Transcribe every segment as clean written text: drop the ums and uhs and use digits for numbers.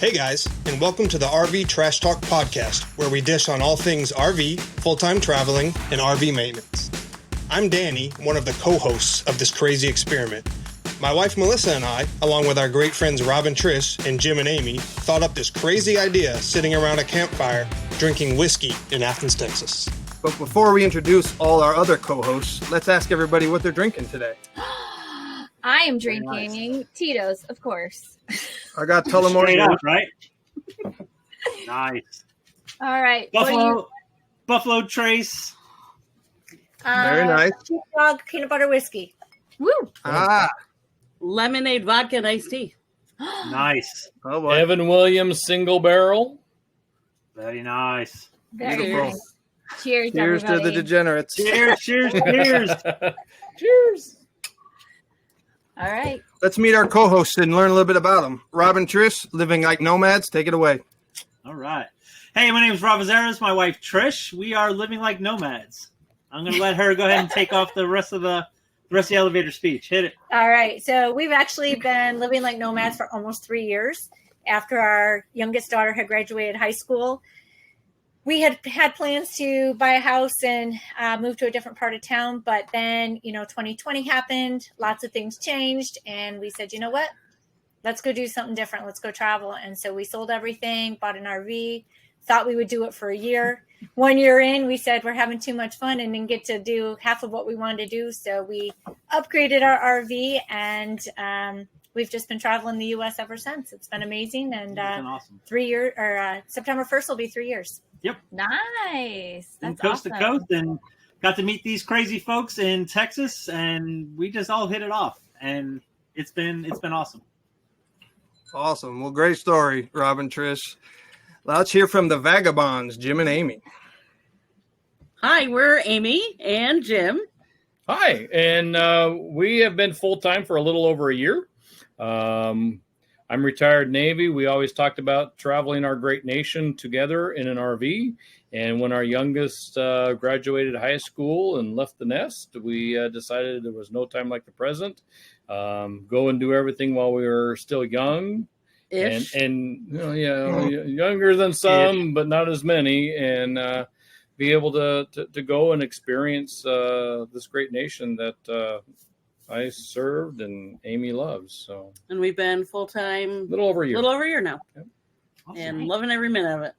Hey guys, and welcome to the RV Trash Talk podcast, where we dish on all things RV, full-time traveling, and RV maintenance. I'm Danny, one of the co-hosts of this crazy experiment. My wife Melissa and I, along with our great friends Rob and Trish and Jim and Amy, thought up this crazy idea sitting around a campfire drinking whiskey in Athens, Texas. But before we introduce all our other co-hosts, let's ask everybody what they're drinking today. I am drinking Tito's, of course. I got Tullamore. Straight up, right? Nice. All right. Buffalo Trace. Very nice. Dog peanut butter whiskey. Woo. Lemonade vodka and iced tea. Nice. Oh boy. Evan Williams single barrel. Very nice. Very Beautiful. nice. Cheers, Cheers everybody. to the degenerates. Cheers, cheers, cheers. Cheers. All right. Let's meet our co-hosts and learn a little bit about them. Rob and Trish, living like nomads. Take it away. All right. Hey, my name is Rob Azaras. My wife Trish. We are living like nomads. I'm going to let her go ahead and take off the rest of the elevator speech. Hit it. All right. So we've actually been living like nomads for almost 3 years. After our youngest daughter had graduated high school, we had plans to buy a house and move to a different part of town. But then, 2020 happened. Lots of things changed. And we said, you know what? Let's go do something different. Let's go travel. And so we sold everything, bought an RV, thought we would do it for a year. 1 year in, we said we're having too much fun and didn't get to do half of what we wanted to do. So we upgraded our RV and we've just been traveling the U.S. ever since. It's been amazing. And It's been awesome. 3 years, or September 1st will be 3 years. Yep. Nice. From That's coast awesome. to coast, and got to meet these crazy folks in Texas, and we just all hit it off. And it's been awesome. Awesome. Well, great story, Rob and Trish. Let's hear from the Vagabondz, Jim and Amy. Hi, we're Amy and Jim. Hi, and we have been full-time for a little over a year. I'm retired Navy. We always talked about traveling our great nation together in an RV. And when our youngest graduated high school and left the nest, we decided there was no time like the present. Go and do everything while we were still young. Ish. And younger than some, but not as many. And be able to go and experience this great nation that I served and Amy loves. So, And we've been full-time a little over a year. now. Yep. Awesome. And loving every minute of it.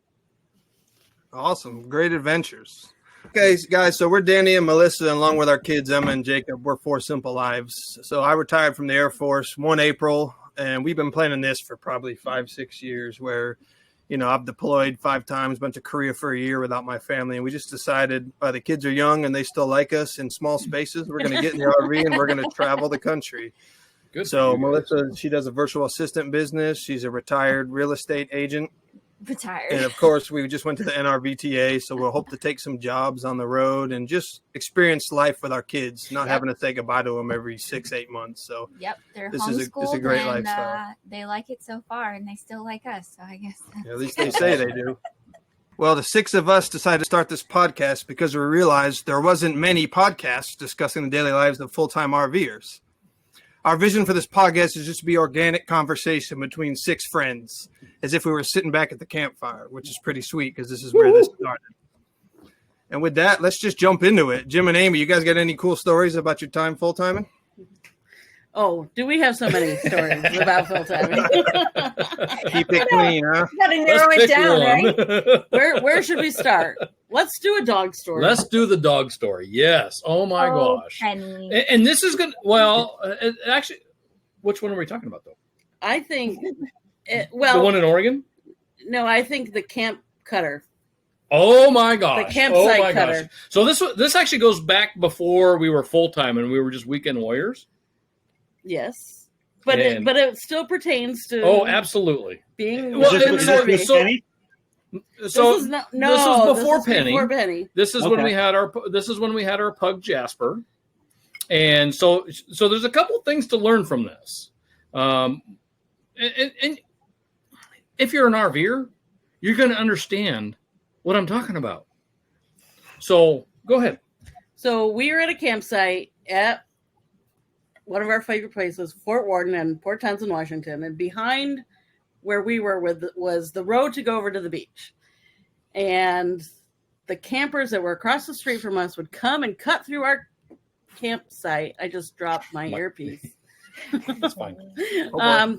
Awesome. Great adventures. Okay, guys, so we're Danny and Melissa, and along with our kids, Emma and Jacob. We're Four Simple Lives. So I retired from the Air Force 1 April, and we've been planning this for probably 5-6 years where, I've deployed 5 times, went to Korea for a year without my family, and we just decided the kids are young and they still like us in small spaces. We're going to get in the RV and we're going to travel the country. Good. So Melissa, she does a virtual assistant business. She's a retired real estate agent. Retired. And of course, we just went to the NRVTA, so we'll hope to take some jobs on the road and just experience life with our kids, not having to say goodbye to them every 6-8 months. So Yep. They're this homeschooled is a great and lifestyle. they like it so far and they still like us. So I guess. At least they say they do. Well, the 6 of us decided to start this podcast because we realized there wasn't many podcasts discussing the daily lives of full-time RVers. Our vision for this podcast is just to be organic conversation between 6 friends, as if we were sitting back at the campfire, which is pretty sweet because this is where this started. And with that, let's just jump into it. Jim and Amy, you guys got any cool stories about your time full-timing? Oh, do we have so many stories about full-timing? Keep it clean, huh? You got to narrow it down, right? Where should we start? Let's do a dog story. Let's do the dog story. Yes. Oh my gosh. Penny. And this is good. Well, actually, which one are we talking about though? I think, The one in Oregon? no, I think the camp cutter. Oh my gosh. The campsite oh my cutter. Gosh. So this actually goes back before we were full-time and we were just weekend warriors. Yes. But it still pertains to Absolutely. being Well, Is this with Penny? So this is this was before Penny. Before Penny. This is when we had our pug Jasper. And so there's a couple things to learn from this. And if you're an RVer, you're going to understand what I'm talking about. So go ahead. So we were at a campsite at one of our favorite places, Fort Worden and Port Townsend, Washington. And behind where we were was the road to go over to the beach. And the campers that were across the street from us would come and cut through our campsite. I just dropped my earpiece. It's fine.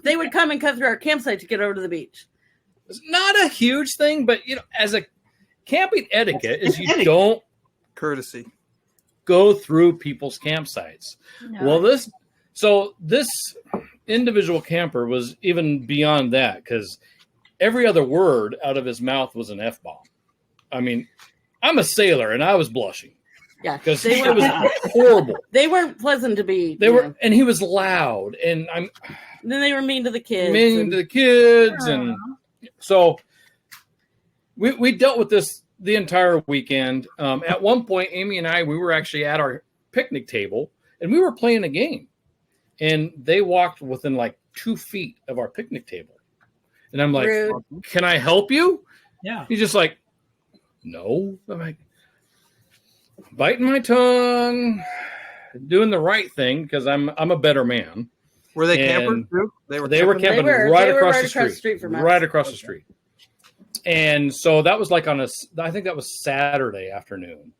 They would come and cut through our campsite to get over to the beach. It's not a huge thing, but as a camping etiquette is you don't Courtesy. go through people's campsites. No. Well, this individual camper was even beyond that, because every other word out of his mouth was an F-bomb. I mean, I'm a sailor and I was blushing. Yeah, Because it was horrible. They weren't pleasant to be. And he was loud, and Then they were mean to the kids. and so we dealt with this the entire weekend. At one point, Amy and we were actually at our picnic table, and we were playing a game, and they walked within like 2 feet of our picnic table, and I'm like, Rude. "Can I help you?" Yeah. He's just like, "No." I'm like, biting my tongue, doing the right thing because I'm a better man. Were they And campers too? They were camping They were right right across across the the street from us. right across the street. And so that was like I think that was Saturday afternoon.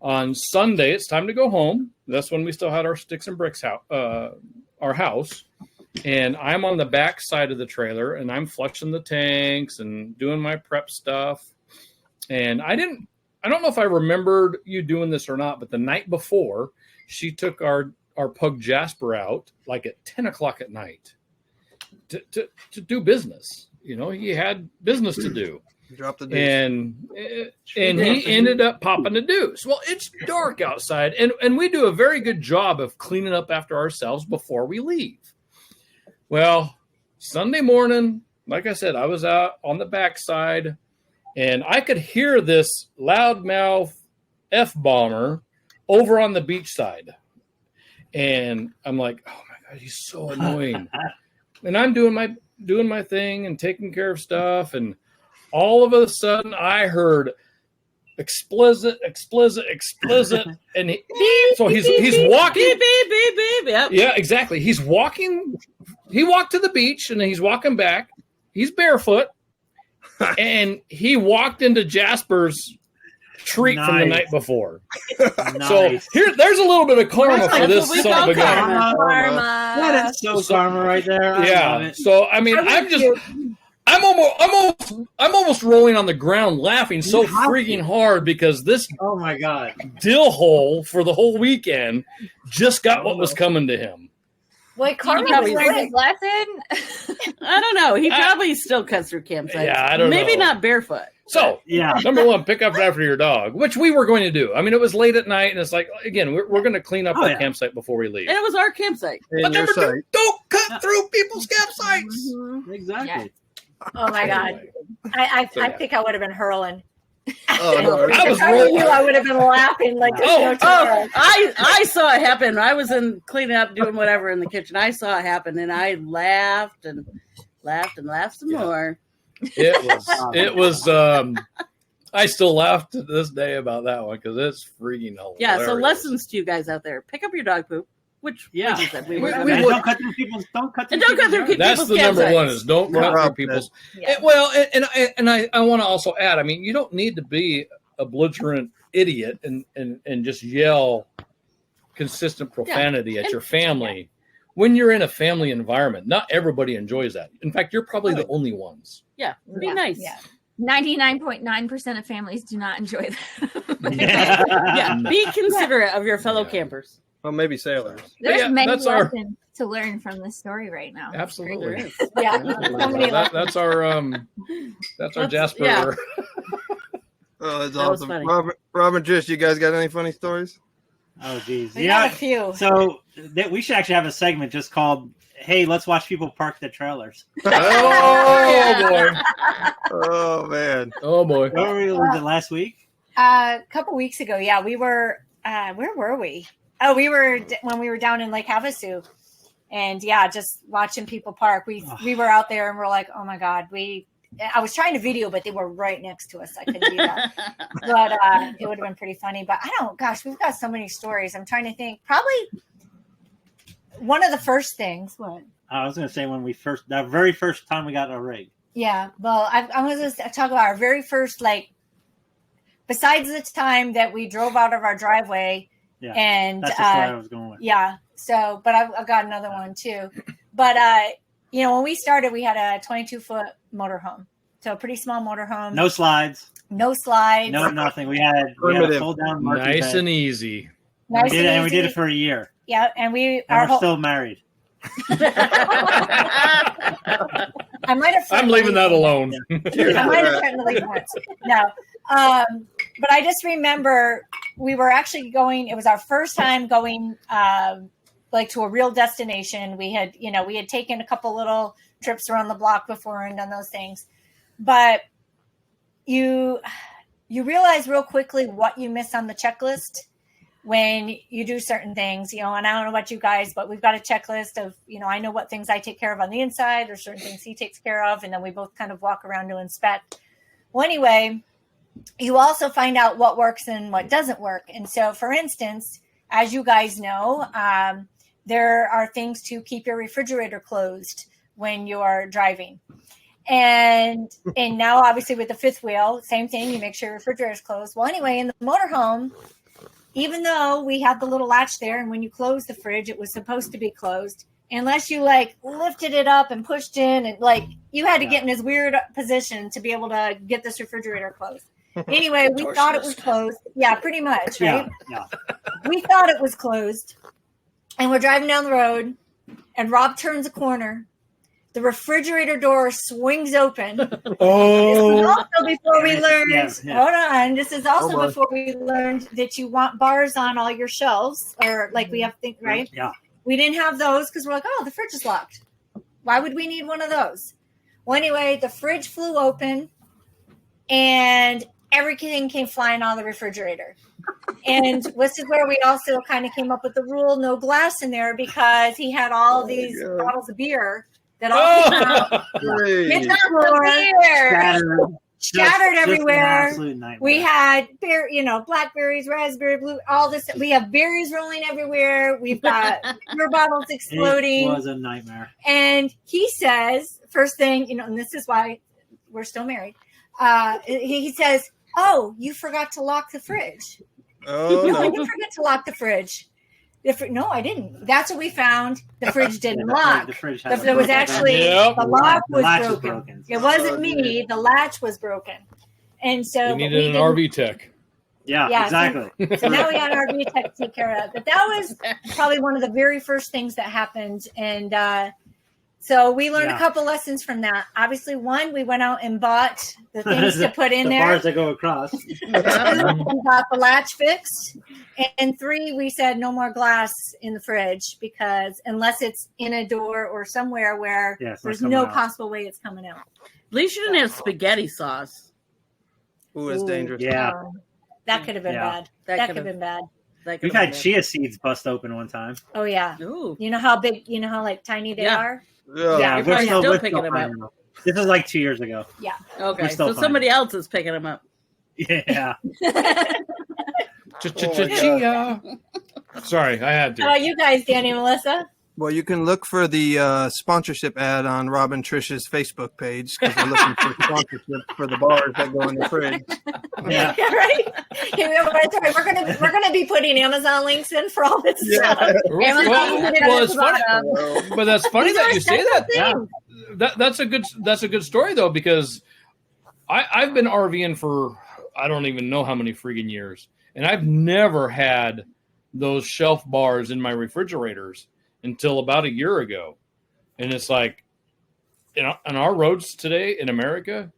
On Sunday, it's time to go home. That's when we still had our sticks and bricks our house. And I'm on the back side of the trailer, and I'm flushing the tanks and doing my prep stuff. And I don't know if I remembered you doing this or not, but the night before, she took our pug Jasper out like at 10 o'clock at night to do business. He had business to do. Drop the deuce. And he ended up popping the deuce. Well, it's dark outside, and we do a very good job of cleaning up after ourselves before we leave. Well, Sunday morning, like I said, I was out on the backside, and I could hear this loudmouth F-bomber over on the beach side. And I'm like, oh my God, he's so annoying. And I'm doing my thing and taking care of stuff. And all of a sudden I heard explicit. And he's walking. Beep, beep, beep, beep. Yep. Yeah, exactly. He walked to the beach and he's walking back. He's barefoot. And he walked into Jasper's treat from the night before. Nice. So there's a little bit of karma for this what we son of a call guy. Karma. That is so karma right there. I love Yeah. it. So I mean, I'm almost rolling on the ground laughing so freaking hard because this Oh my God. dill hole for the whole weekend just got what was coming to him. Well, karma Did was he learn right. his lesson? I don't know. He probably still cuts through campsites. Yeah, I don't Maybe know. not barefoot. So Yeah. number one, pick up after your dog, which we were going to do. I mean, it was late at night, and it's like, again, we're going to clean up Oh, our yeah. campsite before we leave. And it was our campsite. In But your number two, sight. don't cut through people's campsites. Mm-hmm. Exactly. Oh my God. Anyway, I So, yeah. think I would have been hurling. Oh, no. I was If I rolling. knew, I would have been laughing like there's no tomorrow. I saw it happen. I was in cleaning up, doing whatever in the kitchen. I saw it happen, and I laughed and laughed and laughed some more. It was. I still laugh to this day about that one because it's freaking hilarious. Yeah, so lessons to you guys out there: pick up your dog poop, which Yeah. like you said, we We- would. we And would- don't cut through people's. Don't cut through. And don't cut through people's people's That's the number campsites. one is don't cut Rob through people's. Yeah. Well, and I want to also add. I mean, you don't need to be a belligerent idiot and just yell consistent profanity at And- your family when you're in a family environment. Not everybody enjoys that. In fact, you're probably the only ones. Yeah, be Yeah, nice. yeah. 99.9% of families do not enjoy that. Yeah. Yeah, be considerate of your fellow campers. Well, maybe sailors. There's yeah, many that's our- lessons to learn from this story right now. Absolutely. There is. Yeah. So many That's our Jasper. yeah. Oh, that's That was awesome. funny. Rob and Trish, you guys got any funny stories? Oh geez. We got Yeah. a few. So we should actually have a segment just called "Hey, let's watch people park their trailers." Oh boy. Oh, man. Oh boy. Was it last week? A couple weeks ago, yeah, we were. Where were we? Oh, we were when we were down in Lake Havasu, and yeah, just watching people park. We were out there and we're like, oh my God, I was trying to video, but they were right next to us. I couldn't do that, but it would have been pretty funny. But gosh, we've got so many stories. I'm trying to think. Probably one of the first things. What? I was going to say that very first time we got a rig. Yeah. Well, I was going to talk about our very first, like, besides the time that we drove out of our driveway. Yeah. And that's the story I was going with. Yeah. So, but I've got another one too. But, when we started, we had a 22-foot motorhome. So a pretty small motorhome. No slides. No slides. No, nothing. We had a full down marquee Nice bed. and easy. Nice and we did it for a year. Yeah, and we're still married. I might have. I'm leaving that alone. I might have threatened to leave once. No, but I just remember we were actually going. It was our first time going, like, to a real destination. We had taken a couple little trips around the block before and done those things, but you realize real quickly what you miss on the checklist when you do certain things, and I don't know about you guys, but we've got a checklist of, I know what things I take care of on the inside. There's certain things he takes care of. And then we both kind of walk around to inspect. Well, anyway, you also find out what works and what doesn't work. And so, for instance, as you guys know, there are things to keep your refrigerator closed when you're driving. And now, obviously, with the fifth wheel, same thing. You make sure your refrigerator is closed. Well, anyway, in the motorhome, even though we had the little latch there, and when you close the fridge, it was supposed to be closed, unless you lifted it up and pushed in, and you had to get in this weird position to be able to get this refrigerator closed. Anyway, we thought it was closed. Yeah, pretty much, right? Yeah. We thought it was closed, and we're driving down the road, and Rob turns a corner. The refrigerator door swings open. Oh. This is also before we learned. Yeah. Hold on. This is also before we learned that you want bars on all your shelves, or we have things, right? Yeah. We didn't have those because we're like, oh, the fridge is locked. Why would we need one of those? Well, anyway, the fridge flew open, and everything came flying out of the refrigerator. And this is where we also kind of came up with the rule: no glass in there, because he had all these bottles of beer. That all it's not the beer. Shattered everywhere. We had blackberries, raspberry, blue, all this. We have berries rolling everywhere. We've got beer bottles exploding. It was a nightmare. And he says, first thing, and this is why we're still married. He says, "Oh, you forgot to lock the fridge." Oh, no, I didn't forget to lock the fridge. No, I didn't. That's what we found. The fridge didn't lock. The fridge there was actually the lock was broken. It wasn't me. Dude. The latch was broken, and so You needed an RV tech. Yeah, exactly. So now we got an RV tech to take care of. But that was probably one of the very first things that happened, and so we learned a couple lessons from that. Obviously, one, we went out and bought the things to put in the there. bars that go across. We got the latch fixed. And 3, we said no more glass in the fridge, because unless it's in a door or somewhere where there's no possible way it's coming out. At least you didn't have spaghetti sauce. Ooh, it's dangerous. Yeah. That could have been bad. That could have been bad. We've had chia seeds bust open one time. Oh, yeah. Ooh. You know how big, tiny they are? Yeah, you're probably still picking them up. This is like 2 years ago. Yeah. Okay, so somebody else is picking them up. Yeah. Sorry, I had to. How about you guys, Danny and Melissa? Well, you can look for the sponsorship ad on Rob and Trish's Facebook page, because we're looking for sponsorship for the bars that go in the fridge. Yeah. Right. That's right. We're gonna be putting Amazon links in for all this stuff. Well, it's funny, but that's funny that you say that. Yeah. That's a good story though, because I've been RVing for I don't even know how many freaking years, and I've never had those shelf bars in my refrigerators until about a year ago. And it's like, on our roads today in America,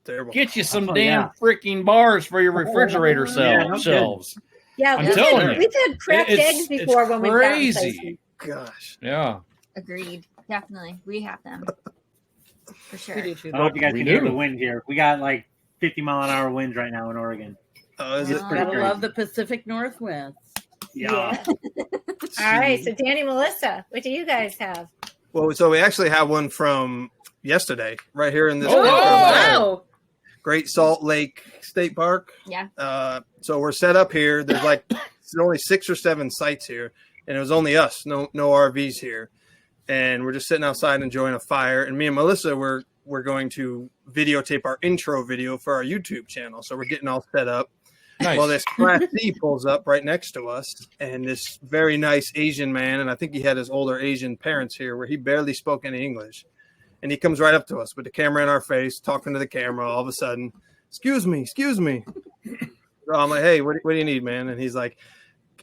Terrible. Get you some freaking bars for your refrigerator shelves. Yeah, I'm telling you. We've had cracked eggs before when we've gotten places. Gosh. Yeah. Agreed. Definitely. We have them. For sure. I don't know if you guys can hear the wind here. We got like 50-mile-an-hour winds right now in Oregon. Oh, is it? Gotta love the Pacific Northwest. Yeah. All right. So, Danny, Melissa, what do you guys have? Well, so we actually have one from yesterday right here in this. Wow. Great Salt Lake State Park. Yeah. So we're set up here. There's only 6 or 7 sites here, and it was only us, no RVs here. and we're just sitting outside enjoying a fire. And me and Melissa we're going to videotape our intro video for our YouTube channel. So we're getting all set up. Nice. Well, this Class C pulls up right next to us, and this very nice Asian man, and I think he had his older Asian parents here, where he barely spoke any English. And he comes right up to us with the camera in our face, talking to the camera. All of a sudden, excuse me. So I'm like, hey, what do you need, man? And he's like,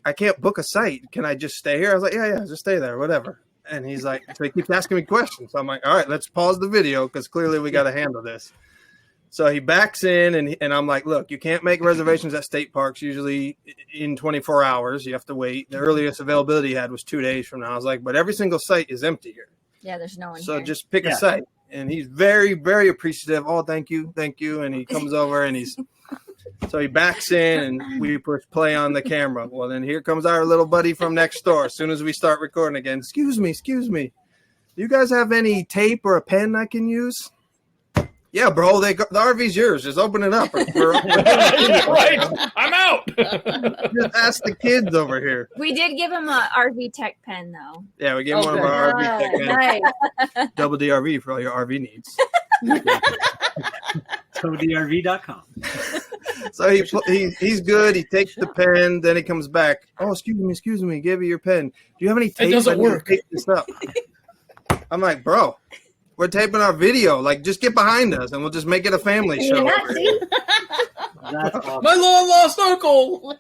I can't book a site. Can I just stay here? I was like, yeah, just stay there, whatever. And he's like, so he keeps asking me questions. So I'm like, all right, let's pause the video because clearly we got to handle this. So he backs in, and I'm like, look, you can't make reservations at state parks usually in 24 hours. You have to wait. The earliest availability he had was 2 days from now. I was like, but every single site is empty here. Yeah, there's no one So here. just pick a site. And he's very, very appreciative. Oh, thank you. And he comes over, and so he backs in, and we push play on the camera. Well, then here comes our little buddy from next door. As soon as we start recording again, excuse me. Do you guys have any tape or a pen I can use? Yeah, bro, the RV's yours. Just open it up. Right. I'm out. Just ask the kids over here. We did give him a RV tech pen, though. Yeah, we gave him one of our RV tech pens. Nice. Double DRV for all your RV needs. DRV.com. So he's good. He takes the pen. Then he comes back. Oh, excuse me. Give you your pen. Do you have any tape? It doesn't work. Tape this up. I'm like, bro, we're taping our video. Like, just get behind us, and we'll just make it a family show. That's awesome. My long lost uncle.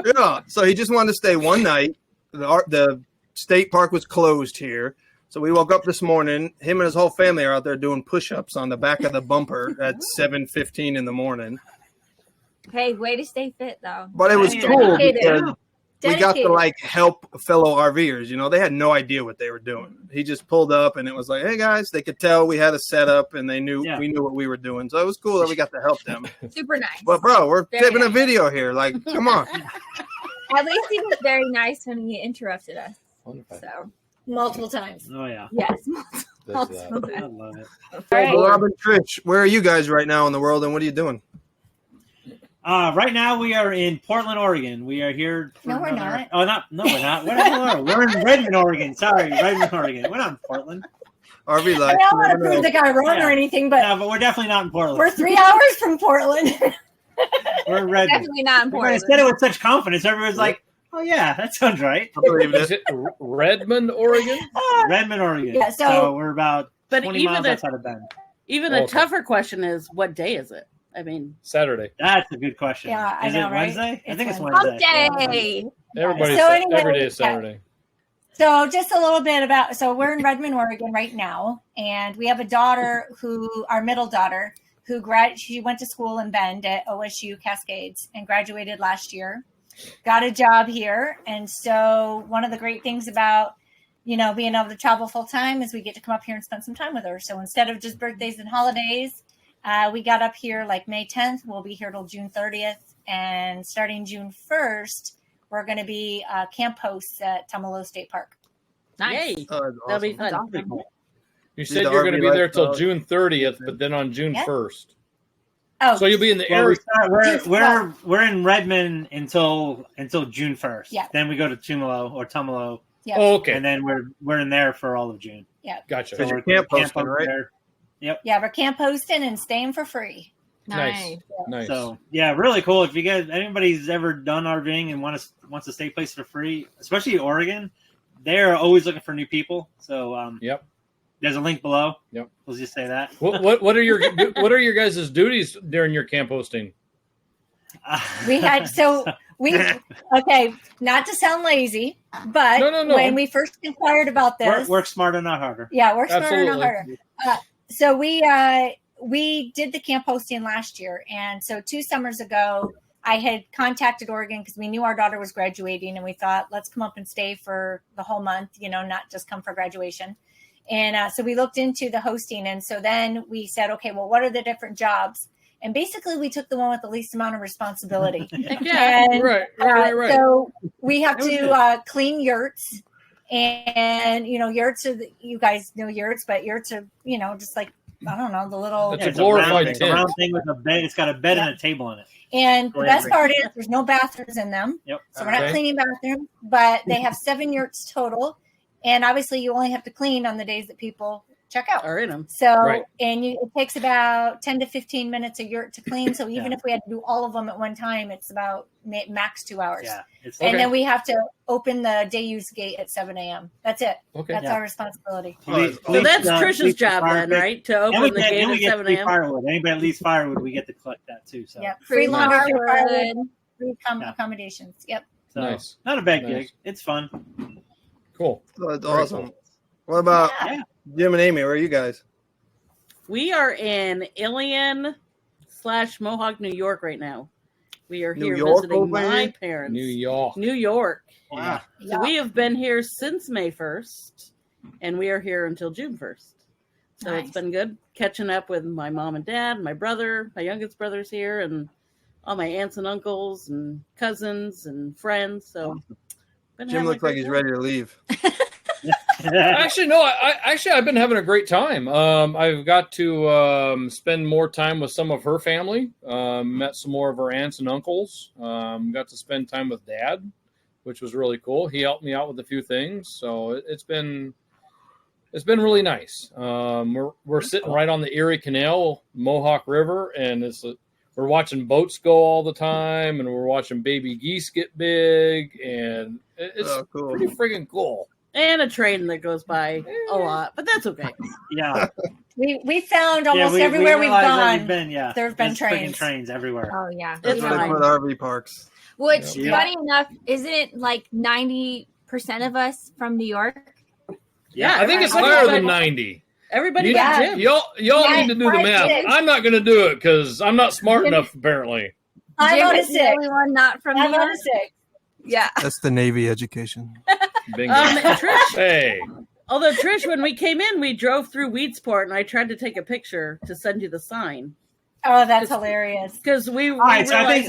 Yeah. So he just wanted to stay one night. The state park was closed here. So we woke up this morning. Him and his whole family are out there doing push-ups on the back of the bumper at 7:15 in the morning. Hey, way to stay fit, though. But it was cool because we got to Dedicated. like help fellow RVers. You know, they had no idea what they were doing. He just pulled up, and it was like, hey guys, they could tell we had a setup, and they knew we knew what we were doing. So it was cool that we got to help them. Super nice. But bro, we're Very taping a nice. video here. Like, come on. At least he was very nice when he interrupted us. So, Multiple times. Oh, yeah. yes. I love it. Hey, Bob and Trish, where are you guys right now in the world, and what are you doing? Right now, we are in Portland, Oregon. We are here. No, we're not. Oh, no, we're not. Where the hell are we? We're in Redmond, Oregon. Sorry, Redmond, Oregon. We're not in Portland. RV I life. don't want to prove the guy wrong or anything, but No, but we're definitely not in Portland. we're 3 hours from Portland. We're in Redmond. Definitely not When I important. said it with such confidence, everyone's like, oh, yeah, that sounds right. I believe Is it. it Redmond, Oregon? Redmond, Oregon. Yeah, so- we're about But 20 even miles the outside of Bend. a Okay. tougher question is, what day is it? I mean, Saturday. That's a good question. Yeah, I is know, it right? Wednesday? I think it's It's Wednesday. Hump day. Everybody's So anyway, every day is Saturday. So just a little bit about, so we're in Redmond, Oregon right now, and we have a daughter our middle daughter, she went to school in Bend at OSU Cascades and graduated last year, got a job here. And so one of the great things about, being able to travel full time is we get to come up here and spend some time with her. So instead of just birthdays and holidays, we got up here like May 10th. We'll be here till June 30th. And starting June 1st, we're going to be camp hosts at Tumalo State Park. Nice. yay. Oh, that's That'll be awesome. fun. That's awesome. You said the you're going to RV be there till lifestyle. June 30th, but then on June Yeah. 1st. Oh, So you'll be in the Well, area. we're in Redmond until June 1st. Yeah. Then we go to Tumalo, yeah. Oh, okay. and then we're in there for all of June. Gotcha. Because So you're we're camp hosting, over right? there. Yeah, we're camp hosting and staying for free. Nice. Nice. So yeah, really cool. If you guys, anybody's ever done RVing and wants to stay place for free, especially Oregon, they're always looking for new people. So Yep. there's a link below. Yep. We'll just say that. What are your guys' duties during your camp hosting? We had okay, not to sound lazy, but No. when we first inquired about this, work smarter, not harder. yeah, we're smarter, not Absolutely. harder. So we did the camp hosting last year, and so 2 summers ago, I had contacted Oregon because we knew our daughter was graduating, and we thought, let's come up and stay for the whole month, not just come for graduation. And so we looked into the hosting, and so then we said, okay, well, what are the different jobs? And basically, we took the one with the least amount of responsibility. Heck yeah. And, Right. So we have to clean yurts, and yurts are you guys know yurts, but yurts are just like I don't know the little. That's a It's glorified it's tent. a round thing with a bed. It's got a bed and a table in it. And the Go ahead, best part is there's no bathrooms in them, Yep. so we're not Okay. cleaning bathrooms. But they have 7 yurts total, And obviously you only have to clean on the days that people check out. Are in them. So, it takes about 10 to 15 minutes a yurt to clean. So even if we had to do all of them at one time, it's about max 2 hours. Yeah. And then we have to open the day use gate at 7 a.m. That's it. Okay. That's our responsibility. So that's Trish's job then, right? To open the gate at 7 a.m. Firewood. Anybody that leaves firewood, we get to collect that too. So Free laundry, free firewood. firewood, free accommodations. Yep. So, Nice. Not a bad gig. It's fun. Cool. That's awesome. What about Jim and Amy? Where are you guys? We are in Ilion/Mohawk, New York right now. We are here visiting my parents. New York. Wow. So we have been here since May 1st, and we are here until June 1st. So it's been good catching up with my mom and dad, my brother, my youngest brother's here, and all my aunts and uncles and cousins and friends. So Jim looks like he's ready to leave. Actually, no. I've been having a great time. I've got to spend more time with some of her family. Met some more of her aunts and uncles. Got to spend time with Dad, which was really cool. He helped me out with a few things, so it's been really nice. We're sitting right on the Erie Canal, Mohawk River, and we're watching boats go all the time, and we're watching baby geese get big, and it's pretty freaking cool. And a train that goes by a lot, but that's okay. Yeah. We found almost everywhere we've gone. There have been trains everywhere. Oh yeah. It's fine. With RV parks. Which, funny enough, isn't it like 90% of us from New York? Yeah, I think it's higher than 90. Everybody but Jim. Y'all need to do the math. I'm not going to do it because I'm not smart enough, apparently. I'm on a 6. The only one not from New I'm York. on a 6. Yeah. That's the Navy education. Bingo. Trish, hey. Although Trish, when we came in, we drove through Weedsport, and I tried to take a picture to send you the sign. Oh, that's hilarious! Because we realized I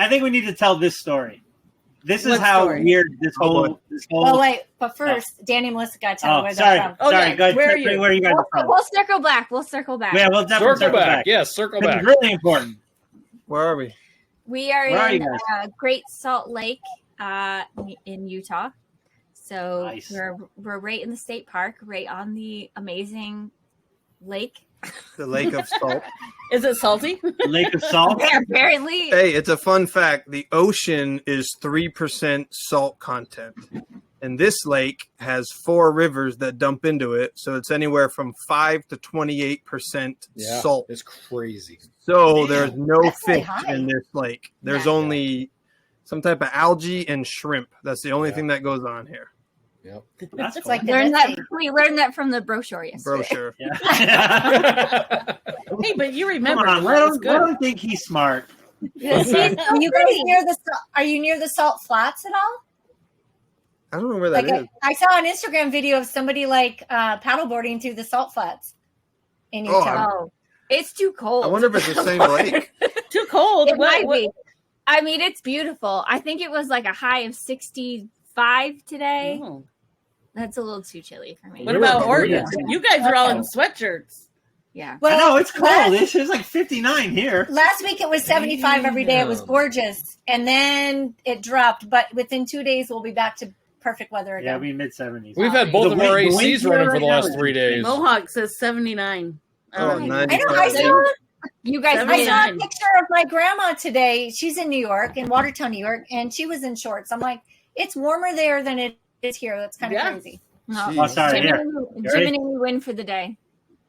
think we need to tell this story. This is how weird this whole. Oh wait, but first, Danny and Melissa got to tell where they're from. Oh, sorry. Go ahead. Where are you? Where you guys are from? We'll circle back. Yeah, we'll definitely circle back. Yes, circle back. It's really important. Where are we? We are Where in are Great Salt Lake in Utah. So Nice. we're right in the state park, right on the amazing lake. The Lake of Salt. Is it salty? Lake of Salt? Apparently. Hey, it's a fun fact. The ocean is 3% salt content. And this lake has 4 rivers that dump into it. So it's anywhere from 5 to 28% salt. It's crazy. So there's no That's really fish high. in this lake. There's only some type of algae and shrimp. That's the only thing that goes on here. Yep. That's It's cool. like the We learned that from the brochure yesterday. Brochure. Yeah. Hey, but you remember. Come on, let him think he's smart. Yes, are you guys near the? Are you near the Salt Flats at all? I don't know where that is. I saw an Instagram video of somebody paddleboarding through the Salt Flats in Utah. Oh, it's too cold. I wonder if it's the same lake. Too cold. It might be. I mean, it's beautiful. I think it was like a high of 65 today. Oh. That's a little too chilly for me. What about Oregon? You guys are all in sweatshirts. Yeah. I know, it's cold. It's like 59 here. Last week it was 75 every day. It was gorgeous. And then it dropped. But within 2 days, we'll be back to perfect weather again. Yeah, we'll be mid-70s. We've had both of our ACs running for the last 3 days. Mohawk says 79. Oh, 95. I saw You guys, I saw a picture of my grandma today. She's in New York, in Watertown, New York, and she was in shorts. I'm like, it's warmer there than it is here. That's kind of crazy. No. Oh, sorry. Jim Here. and Amy win for the day.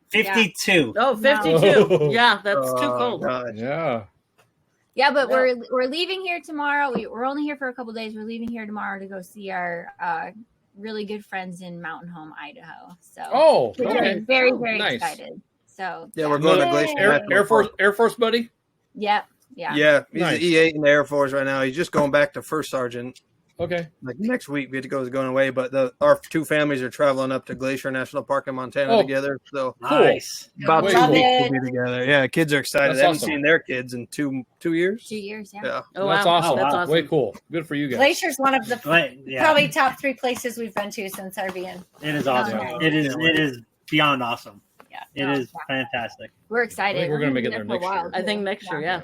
52. Oh, 52. No. Yeah, that's too cold. God. Yeah. Yeah, but we're leaving here tomorrow. We're only here for a couple days. We're leaving here tomorrow to go see our really good friends in Mountain Home, Idaho. So we're very, very nice. excited. So Yeah, we're going to Glacier Air Force buddy? Yeah. Yeah, he's Nice. the E8 in the Air Force right now. He's just going back to first sergeant. Okay. Like next week, we had to go going away, but our 2 families are traveling up to Glacier National Park in Montana together. So Nice. about Way 2 cool. weeks we'll be together. Yeah, kids are excited. That's They haven't awesome. seen their kids in 2 years. 2 years. Yeah. Yeah. Oh, That's wow. awesome. That's awesome. Way cool. Good for you guys. Glacier's one of the Yeah. probably top 3 places we've been to since RVing. It is awesome. Yeah. It is beyond awesome. Yeah. It is fantastic. We're excited. I think we're gonna make it gonna there next year. I think next year, yeah.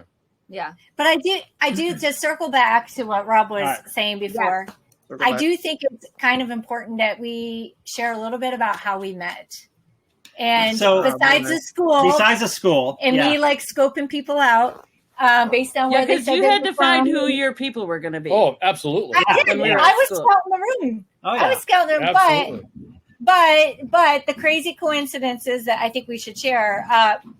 Yeah. But I do to circle back to what Rob was All right. saying before. I do think it's kind of important that we share a little bit about how we met. And besides the school, and me like scoping people out based on where they said you had to find who your people were going to be. Oh, absolutely. I did. I was scouting the room. I was scouting the room, but the crazy coincidences that I think we should share.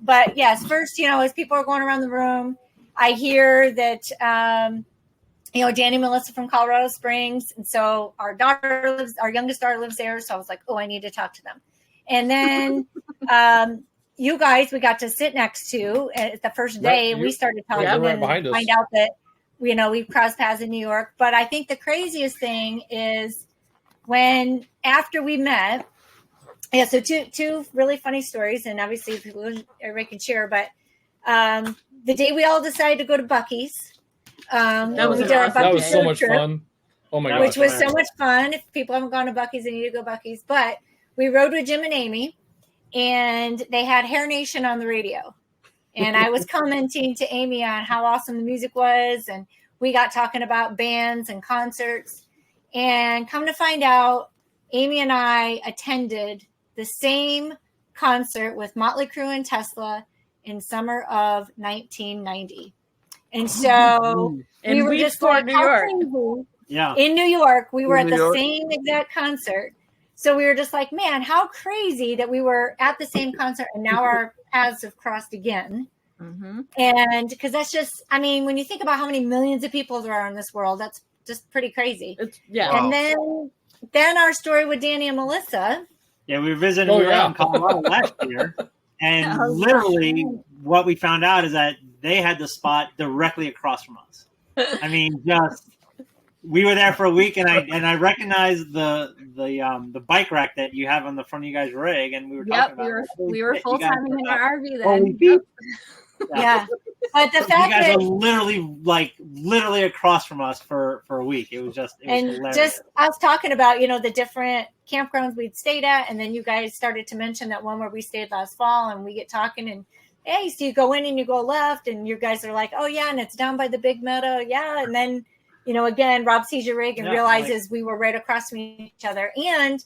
But yes, first, as people are going around the room, I hear that, Danny and Melissa from Colorado Springs. And so our youngest daughter lives there. So I was like, oh, I need to talk to them. And then you guys, we got to sit next to at the first day, and we started talking and find out that, we've crossed paths in New York. But I think the craziest thing is after we met, so two really funny stories, and obviously everybody can share, but the day we all decided to go to Buc-ee's, that was so much fun. Oh my god. Which was so much fun. If people haven't gone to Buc-ee's, they need to go to Buc-ee's. But we rode with Jim and Amy, and they had Hair Nation on the radio. And I was commenting to Amy on how awesome the music was, and we got talking about bands and concerts. And come to find out, Amy and I attended the same concert with Motley Crue and Tesla in summer of 1990. And so we were just like, New York. In New York, we were at the same exact concert. So we were just like, man, how crazy that we were at the same concert and now our paths have crossed again. Mm-hmm. And because that's just, when you think about how many millions of people there are in this world, that's just pretty crazy. And then our story with Danny and Melissa. Yeah, we were visiting in Colorado last year. And literally what we found out is that they had the spot directly across from us. We were there for a week, and I recognized the bike rack that you have on the front of you guys' rig, and we were talking about. We were full time in our RV then. Yeah, but the fact you guys that are literally across from us for a week. It was hilarious. I was talking about the different campgrounds we'd stayed at, and then you guys started to mention that one where we stayed last fall, and we get talking and. Hey, so you go in and you go left, and you guys are like, oh yeah, and it's down by the big meadow, yeah, and then. Again, Rob sees your rig and realizes we were right across from each other. And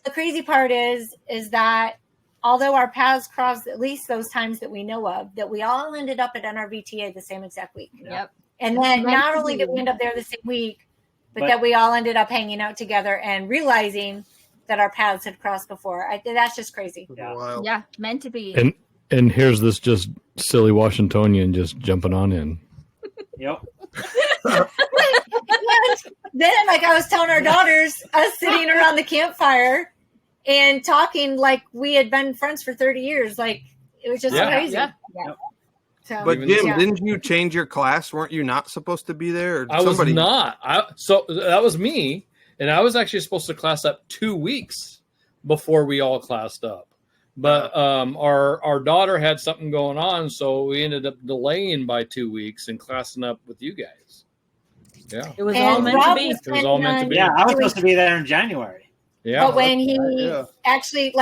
the crazy part is that although our paths crossed at least those times that we know of, that we all ended up at NRVTA the same exact week. Yep. And then not only did we end up there the same week, but that we all ended up hanging out together and realizing that our paths had crossed before. That's just crazy. Yeah, meant to be. And here's this just silly Washingtonian just jumping on in. Yep. Then, like I was telling our daughters, us sitting around the campfire and talking like we had been friends for 30 years. Like, it was just crazy. Yeah. So, but Jim, didn't you change your class? Weren't you not supposed to be there? I was not. So that was me. And I was actually supposed to class up 2 weeks before we all classed up. But our daughter had something going on, so we ended up delaying by 2 weeks and classing up with you guys. Yeah, it was all meant to be. It was all meant to be. Yeah, I was supposed to be there in January. Yeah, but when he actually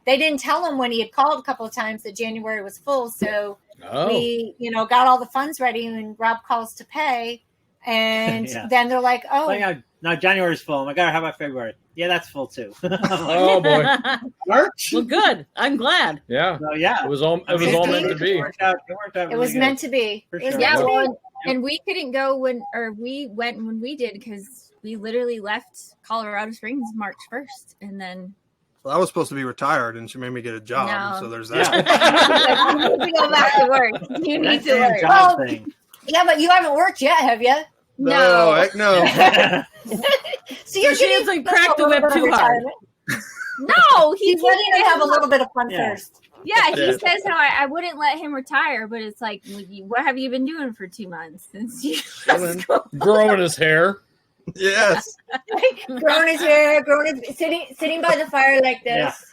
they didn't tell him when he had called a couple of times that January was full, so we got all the funds ready, and Rob calls to pay, and then they're like, oh. No, January's full. I'm like, all right, how about February? Yeah, that's full too. Oh boy, March. Well, good. I'm glad. Yeah. So, yeah. It was all meant to be. It worked out it was meant to be. For sure. Yeah. Well, and we couldn't go when we did because we literally left Colorado Springs March 1st, and then. Well, I was supposed to be retired, and she made me get a job. No. So there's that. You need to go back to work. You need to work. Job thing. Yeah, but you haven't worked yet, have you? No, heck no. So you're she hasn't cracked the whip too hard. No, he's ready to have a little bit of fun first. Yeah, he says how I wouldn't let him retire, but it's like, what have you been doing for 2 months since you growing his hair? Yes, growing his hair, sitting by the fire like this.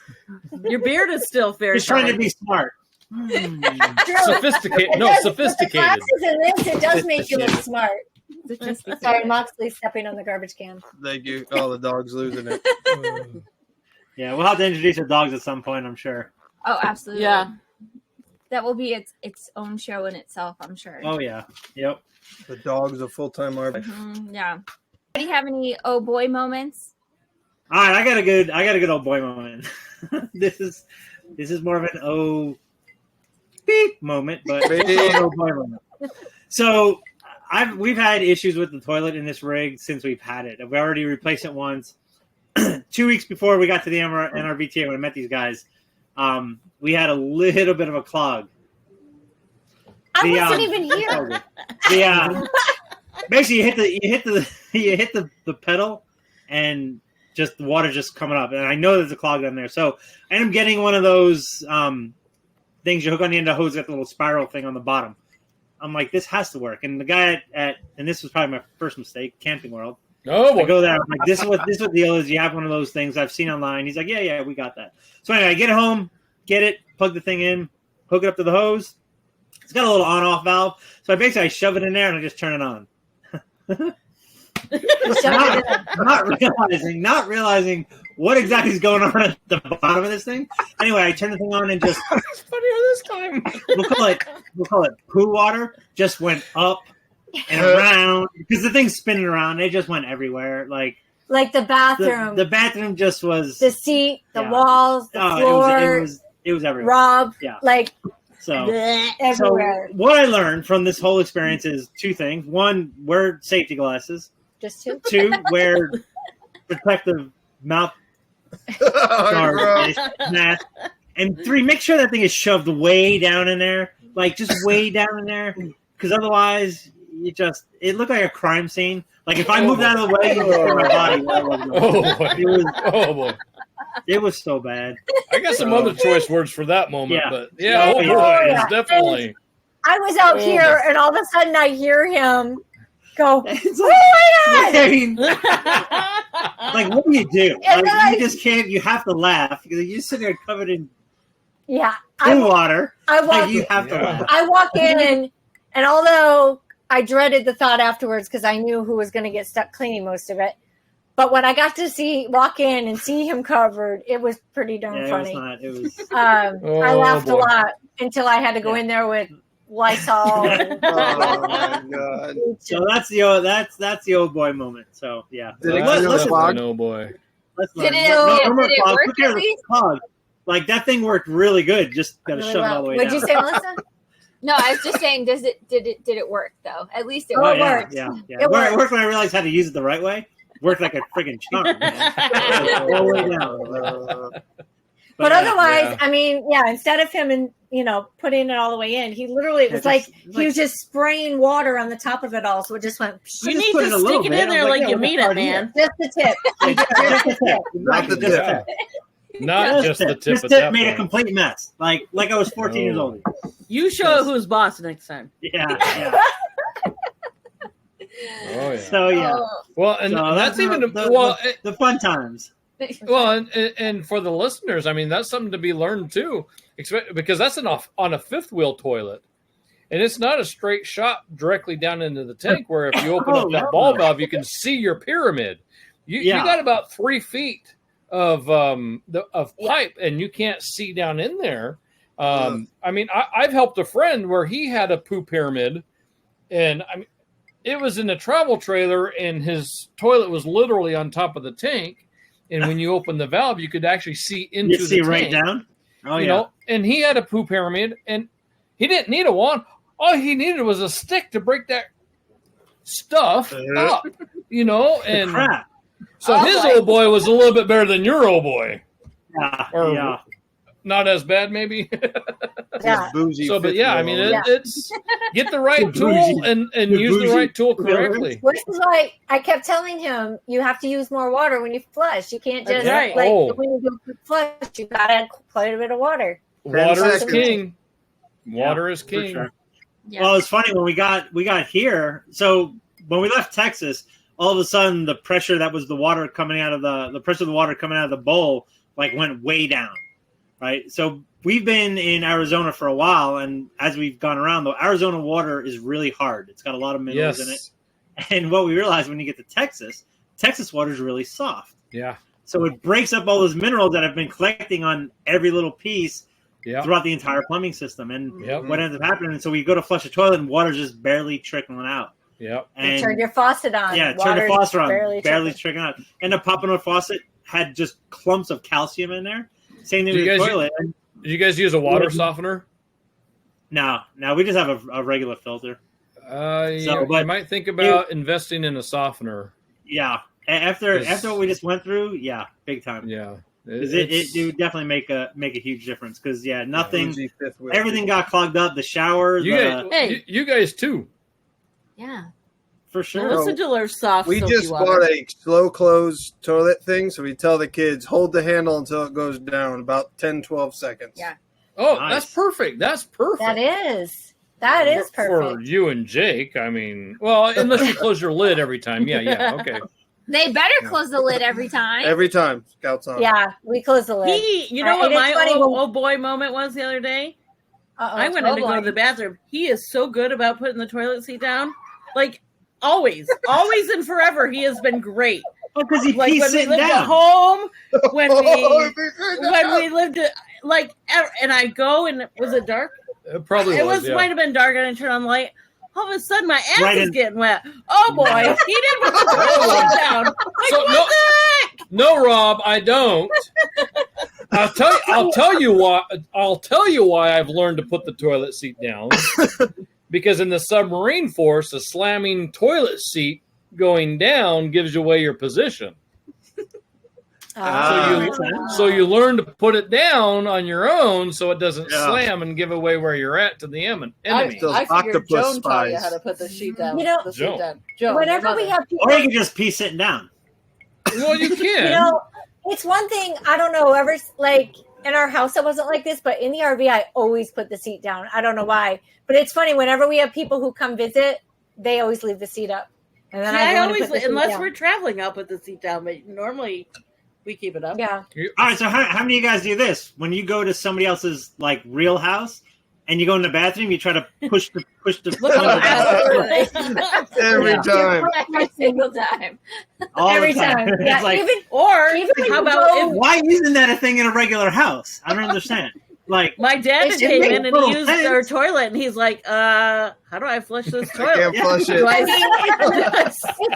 Yeah. Your beard is still fair. He's trying to be smart. Sophisticated. No, sophisticated. The glasses and this, it does make you look smart. Sorry, Moxley's stepping on the garbage can. Thank you. Oh, the dog's losing it. Yeah, we'll have to introduce our dogs at some point, I'm sure. Oh, absolutely. Yeah. That will be its own show in itself, I'm sure. Oh, yeah. Yep. The dog's a full-time RV. Mm-hmm. Yeah. Do you have any oh boy moments? All right, I got a good old boy moment. This is more of an oh beep moment, but it's an oh boy moment. So we've had issues with the toilet in this rig since we've had it. We already replaced it once. 2 weeks before we got to the NRVTA when I met these guys, we had a little bit of a clog. I wasn't even here. Basically, you hit the pedal, and just the water just coming up. And I know there's a clog down there, so I am getting one of those things you hook on the end of the hose, got the little spiral thing on the bottom. I'm like, this has to work. And the guy and this was probably my first mistake, Camping World. Oh, I go there. I'm like, this is what the deal is. You have one of those things I've seen online. He's like, yeah, we got that. So anyway, I get it home, get it, plug the thing in, hook it up to the hose. It's got a little on-off valve. So I shove it in there and I just turn it on. not realizing what exactly is going on at the bottom of this thing. Anyway, I turn the thing on and just it's funnier this time. we'll call it poo water. Just went up and around because the thing's spinning around. It just went everywhere. Like the bathroom. The bathroom just was the seat, the walls, the floor. It was everywhere. Rob, So everywhere. So what I learned from this whole experience is two things. One, wear safety glasses. Just two. Two, wear protective mouth guard mask. And three, make sure that thing is shoved way down in there, like just way down in there, because otherwise it looked like a crime scene. Like if I moved out of the way, you would my body. Oh boy. It was so bad. I got some other choice words for that moment, but boy, it's definitely. I was out here, and all of a sudden I hear him go, "Oh my god!" I mean, like, what do you do? Like, you just can't. You have to laugh because you sit there covered in water. You have to laugh. I walk in, and although I dreaded the thought afterwards because I knew who was going to get stuck cleaning most of it. But when I got to walk in and see him covered, it was pretty darn funny. It was. I laughed a lot until I had to go in there with Lysol. Oh my god! So that's the old boy moment. So yeah. Let's no boy. Did it work at least? Like that thing worked really good. Just got to shove it all the way down. What'd you say, Melissa? No, I was just saying, did it work though? At least it worked. Yeah. It worked when I realized how to use it the right way. Worked like a friggin' charm, man. All the way down. But otherwise, I mean, instead of him putting it all the way in, he literally it was like he was just spraying water on the top of it all, so it just went. You need to stick it in there like you mean it, man. Just the tip. Not the tip. Not just the tip. This tip made a complete mess. Like I was 14 years old. You show who's boss next time. Yeah. Oh yeah. So yeah. Well, and so that's even the fun times. Well, and for the listeners, I mean, that's something to be learned too, because that's on a fifth wheel toilet, and it's not a straight shot directly down into the tank. Where if you open up that ball valve, you can see your pyramid. You got about 3 feet of pipe, and you can't see down in there. I mean, I've helped a friend where he had a poo pyramid, and I mean. It was in a travel trailer, and his toilet was literally on top of the tank. And when you open the valve, you could actually see into the tank. Right down. Oh, you know, and he had a poo pyramid, and he didn't need a wand. All he needed was a stick to break that stuff up. And crap. So his old boy was a little bit better than your old boy. Yeah. Not as bad, maybe. Bougie. So, but I mean, it's get the right tool and use the right tool correctly. Which is why I kept telling him, you have to use more water when you flush. You can't just when you go flush, you gotta add quite a bit of water. Water is king. Water is king. Sure. Yeah. Well, it's funny when we got here. So when we left Texas, all of a sudden the pressure that was the water coming out of the pressure of the water coming out of the bowl went way down. Right. So we've been in Arizona for a while, and as we've gone around, the Arizona water is really hard. It's got a lot of minerals in it. And what we realized when you get to Texas water is really soft. Yeah. So it breaks up all those minerals that have been collecting on every little piece throughout the entire plumbing system. And what ends up happening, so we go to flush a toilet, and water's just barely trickling out. Yep. And turn your faucet on. Yeah, turn the faucet on. Barely trickling out. And the popping on faucet had just clumps of calcium in there. Same thing with the toilet. Did you guys use a water softener? No, we just have a regular filter. You might think about investing in a softener. Yeah, after what we just went through, yeah, big time. Yeah, it would definitely make a huge difference because everything got clogged up. The shower, you guys too. Yeah, for sure. Listen to our soft. We just bought a slow close toilet thing, so we tell the kids hold the handle until it goes down about 10-12 seconds. Yeah. Oh, nice. That's perfect. That's perfect. That is perfect for you and Jake. I mean, well, unless you close your lid every time. Yeah. Okay. They better close the lid every time. Every time. Scouts on. Yeah, we close the lid. You know what my old boy moment was the other day? I went in to go to the bathroom. He is so good about putting the toilet seat down. Like, always and forever, he has been great. Because he like when we lived at home, when we lived at, like, and I go and was it dark? It probably might have been dark and I turned on the light. All of a sudden, my ass is getting wet. Oh boy, he didn't put the toilet down. Like, what the heck? No, Rob, I don't. I'll tell you why. I'll tell you why I've learned to put the toilet seat down. Because in the submarine force, a slamming toilet seat going down gives away your position. So you learn to put it down on your own so it doesn't slam and give away where you're at to the enemy. I figured Joan taught you how to put the sheet down. You know, Joan, whenever we have people, or you can just pee sitting down. Well, you can. You know, it's one thing, I don't know, like in our house it wasn't like this, but in the RV I always put the seat down. I don't know why. But it's funny, whenever we have people who come visit, they always leave the seat up. And then I always, unless we're traveling, I'll put the seat down, but normally we keep it up. Yeah. All right, so how many of you guys do this? When you go to somebody else's like real house and you go in the bathroom, you try to push the every time. Every single time. Every time. Yeah. It's like, even how about why isn't that a thing in a regular house? I don't understand. Like my dad came in and he used our toilet and he's like, how do I flush this toilet? I can't flush it.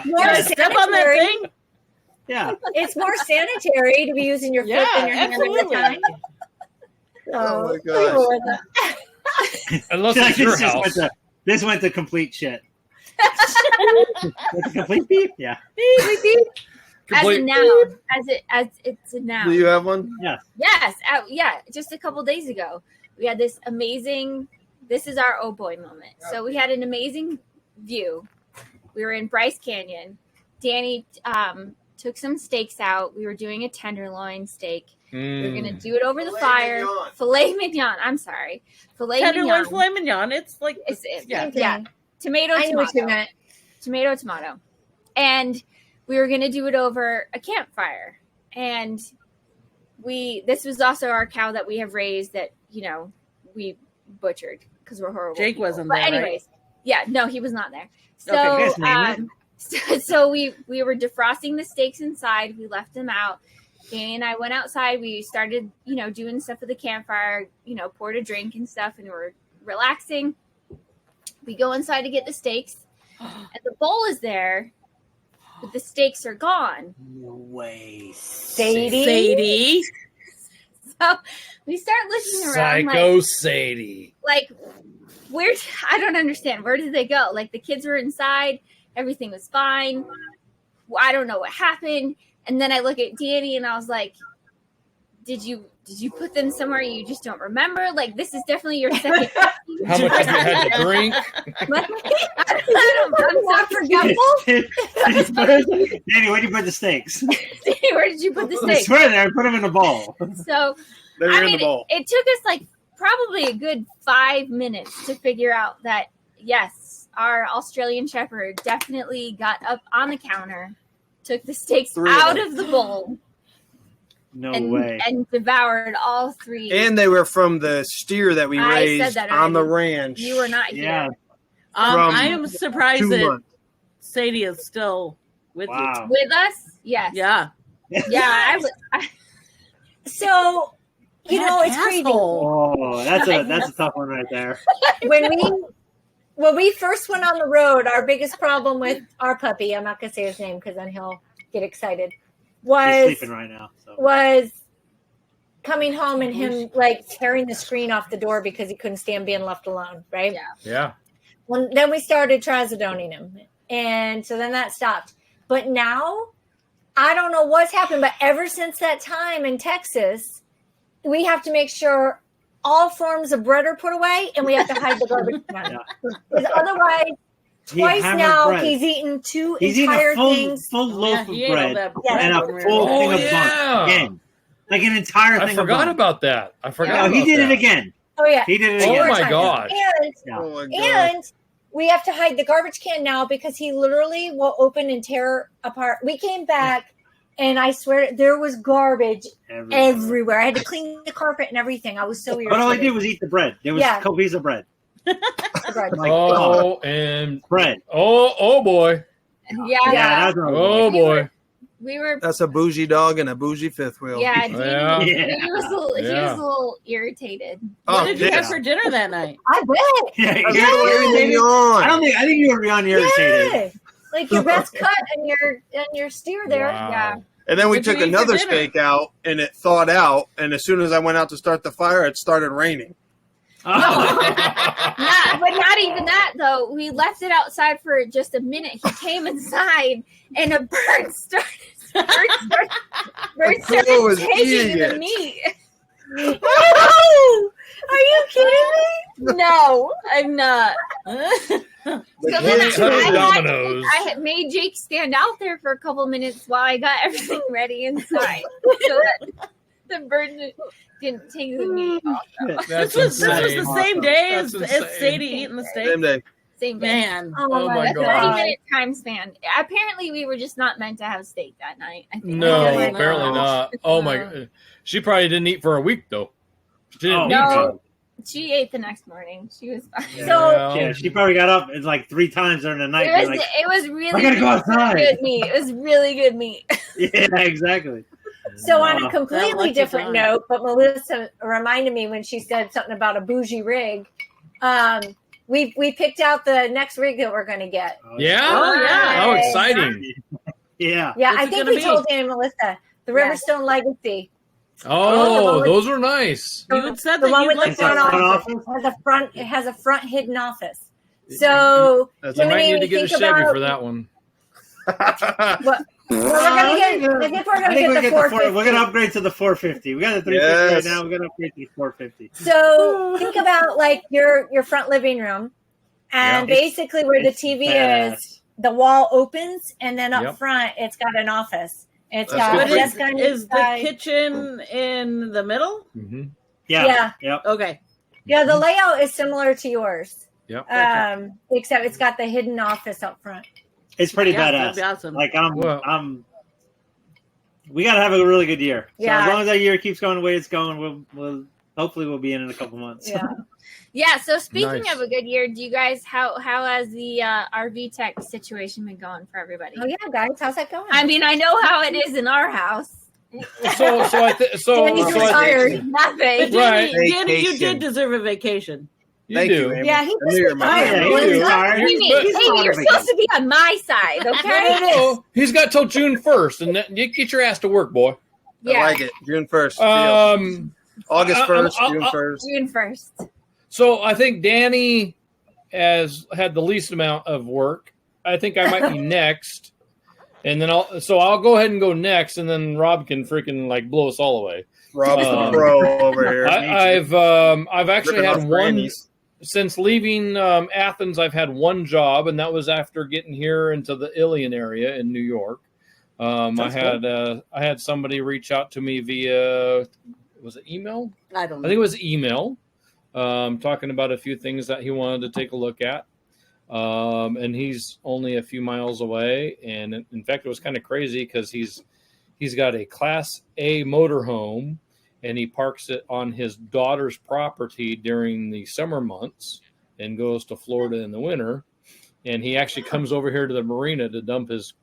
Do I step on that thing? Yeah. It's more sanitary to be using your foot than your hand at the time. Oh my gosh. Unless it's your house. This went to complete shit. Complete beep? Yeah. Beep, beep. As a noun, as it's a noun. Do you have one? Yeah. Yes. Yeah. Just a couple days ago, we had this amazing. This is our oh boy moment. So we had an amazing view. We were in Bryce Canyon. Danny took some steaks out. We were doing a tenderloin steak. We were gonna do it over the fire. Mignon. Filet mignon. I'm sorry. Tenderloin filet mignon. It's like yeah. Tomato. And we were going to do it over a campfire. And this was also our cow that we have raised that, we butchered because we're horrible. Jake people. wasn't but there. anyways, right? No, he was not there. So, so we were defrosting the steaks inside. We left them out. Danny and I went outside. We started, doing stuff at the campfire, poured a drink and stuff, and we were relaxing. We go inside to get the steaks, and the bowl is there. But the steaks are gone. No way. Sadie. So we start looking around. Psycho Sadie. Like, I don't understand. Where did they go? Like, the kids were inside. Everything was fine. I don't know what happened. And then I look at Danny and I was like, did you put them somewhere you just don't remember? Like, this is definitely your second. How much have you had to drink? I'm not forgetful. Danny, where did you put the steaks? Danny, where did you put the steaks? I swear I put them in a bowl. So, it took us like probably a good 5 minutes to figure out that, yes, our Australian Shepherd definitely got up on the counter, took the steaks out of the bowl. No way. And devoured all three. And they were from the steer that we raised on the ranch. You were not here. Yeah. I am surprised that Sadie is still with you. With us? Yes. Yeah. Yeah, I was. So, it's crazy. Oh, that's a tough one right there. when we first went on the road, our biggest problem with our puppy, I'm not going to say his name because then he'll get excited, He's was sleeping right now. So. was coming home and him like tearing the screen off the door because he couldn't stand being left alone, right? Yeah. Well, then we started trazodoning him. And so then that stopped. But now, I don't know what's happened, but ever since that time in Texas, we have to make sure all forms of bread are put away and we have to hide the garbage can. Because otherwise, twice now bread. He's eaten he's entire eaten things. full loaf of bread and a full thing of buns again. Like an entire thing. I forgot about that. I forgot. Yeah, he did it again. Oh yeah, he did it again. Oh my gosh! And we have to hide the garbage can now because he literally will open and tear apart. We came back, and I swear there was garbage everywhere. I had to clean the carpet and everything. I was so irritated. But all I did was eat the bread. There was a couple pieces of bread. And bread. Oh boy. Yeah. Oh boy. We were. That's a bougie dog and a bougie fifth wheel. Yeah, he was a little irritated. What did you have for dinner that night? I bet. I think you were beyond irritated. Yeah. Like your best cut and your steer there. Wow. Yeah. And then we took another steak out, and it thawed out. And as soon as I went out to start the fire, it started raining. But not even that though. We left it outside for just a minute. He came inside, and a bird started taking the meat. Oh, are you kidding me? No, I'm not. So then I had made Jake stand out there for a couple minutes while I got everything ready inside, so that the bird didn't take the meat off. This was the same day as Sadie eating the steak. Same day. Man. Oh my God. 30-minute time span. Apparently, we were just not meant to have steak that night. I think. No, apparently not. Oh my God. She probably didn't eat for a week though. She didn't need to. She ate the next morning. She was fine. Yeah, she probably got up like 3 times during the night. It was really I gotta go outside. Good meat. It was really good meat. Yeah, exactly. So on a completely different note, but Melissa reminded me when she said something about a bougie rig. We picked out the next rig that we're going to get. Yeah? Oh, yeah. How exciting. Yeah, I think we told Dan and Melissa. The Riverstone Legacy. Oh, those are nice. You had said the that one you with the liked front office. It has a front hidden office. So you might need to get a Chevy for that one. We're going to get the 450. We're going to upgrade to the 450. We got the 350 right now. We're going to upgrade to the 450. So think about like your front living room, and basically where the TV is, the wall opens, and then up front it's got an office. It's got desk on is the kitchen in the middle? Mm-hmm. Yeah. Okay. Yeah, the layout is similar to yours. Yep. Except it's got the hidden office up front. It's pretty badass. That'd be awesome. Like we gotta have a really good year. So as long as that year keeps going the way it's going, we'll hopefully we'll be in a couple months. Yeah. So speaking of a good year, do you guys how has the RV tech situation been going for everybody? Oh yeah, guys, how's that going? I mean, I know how it is in our house. Danny's retired. Nothing. Right. Danny, you did deserve a vacation. You do. Yeah, he was retired. Hey, you're supposed to be on my side, okay? No. He's got till June 1st, and then you get your ass to work, boy. I like it. June 1st. August 1st, June 1st. June 1st. So I think Danny has had the least amount of work. I think I might be next. And then I'll go ahead and go next, and then Rob can freaking like blow us all away. Rob's the pro over here. I've actually had one since leaving Athens. I've had one job, and that was after getting here into the Ilion area in New York. I had somebody reach out to me via, was it email? I don't know. I think it was email, talking about a few things that he wanted to take a look at. And he's only a few miles away. And in fact, it was kind of crazy because he's got a Class A motorhome, and he parks it on his daughter's property during the summer months and goes to Florida in the winter. And he actually comes over here to the marina to dump his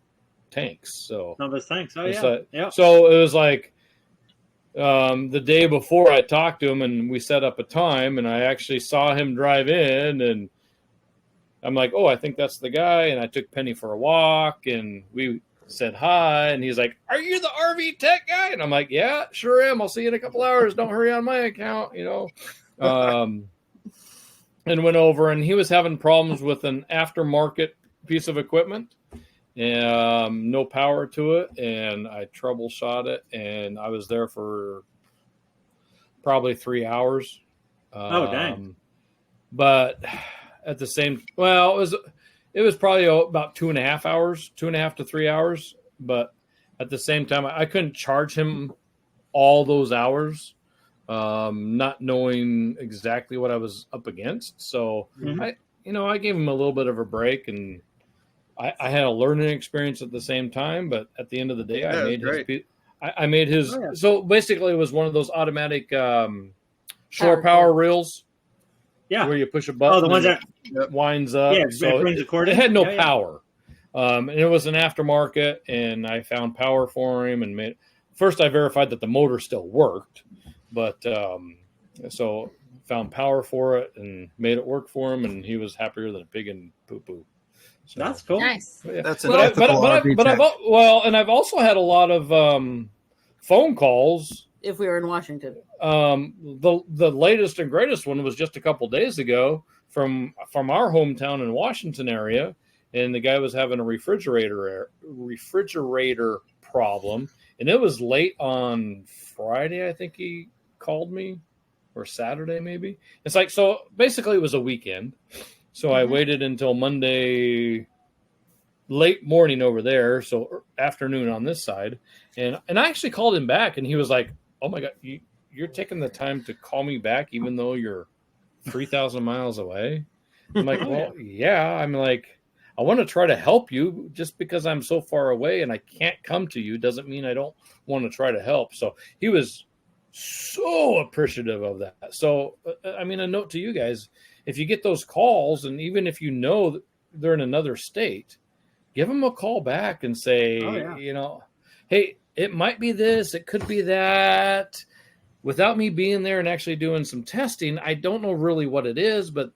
tanks. So dump his tanks. Oh yeah. So it was like the day before I talked to him, and we set up a time, and I actually saw him drive in, and I'm like, oh, I think that's the guy. And I took Penny for a walk, and we said hi. And he's like, are you the RV tech guy? And I'm like, yeah, sure am. I'll see you in a couple hours. Don't hurry on my account, and went over, and he was having problems with an aftermarket piece of equipment. No power to it, and I troubleshot it, and I was there for probably 3 hours. Dang. But at the same, it was probably about 2.5 hours, 2.5 to 3 hours. But at the same time, I couldn't charge him all those hours, not knowing exactly what I was up against. So I gave him a little bit of a break, and I had a learning experience at the same time. But at the end of the day, I made his. So basically, it was one of those automatic shore power reels. Yeah, where you push a button. Oh, the ones that winds up. Yeah, so it had no power. And it was an aftermarket, and I found power for him and first I verified that the motor still worked, but so found power for it and made it work for him, and he was happier than a pig in poo-poo. So, that's cool. Nice. Yeah. That's an ethical RV tech. I've also had a lot of phone calls. If we were in Washington, the latest and greatest one was just a couple days ago from our hometown in Washington area, and the guy was having a refrigerator problem, and it was late on Friday. I think he called me, or Saturday maybe. It's like, so basically it was a weekend, so I waited until Monday late morning over there, so afternoon on this side, and I actually called him back, and he was like, oh my God, you're taking the time to call me back even though you're 3,000 miles away? I'm like, well, yeah. I'm like, I want to try to help you. Just because I'm so far away and I can't come to you doesn't mean I don't want to try to help. So he was so appreciative of that. So, I mean, a note to you guys, if you get those calls, and even if you know that they're in another state, give them a call back and say, hey, it might be this, it could be that. Without me being there and actually doing some testing, I don't know really what it is, but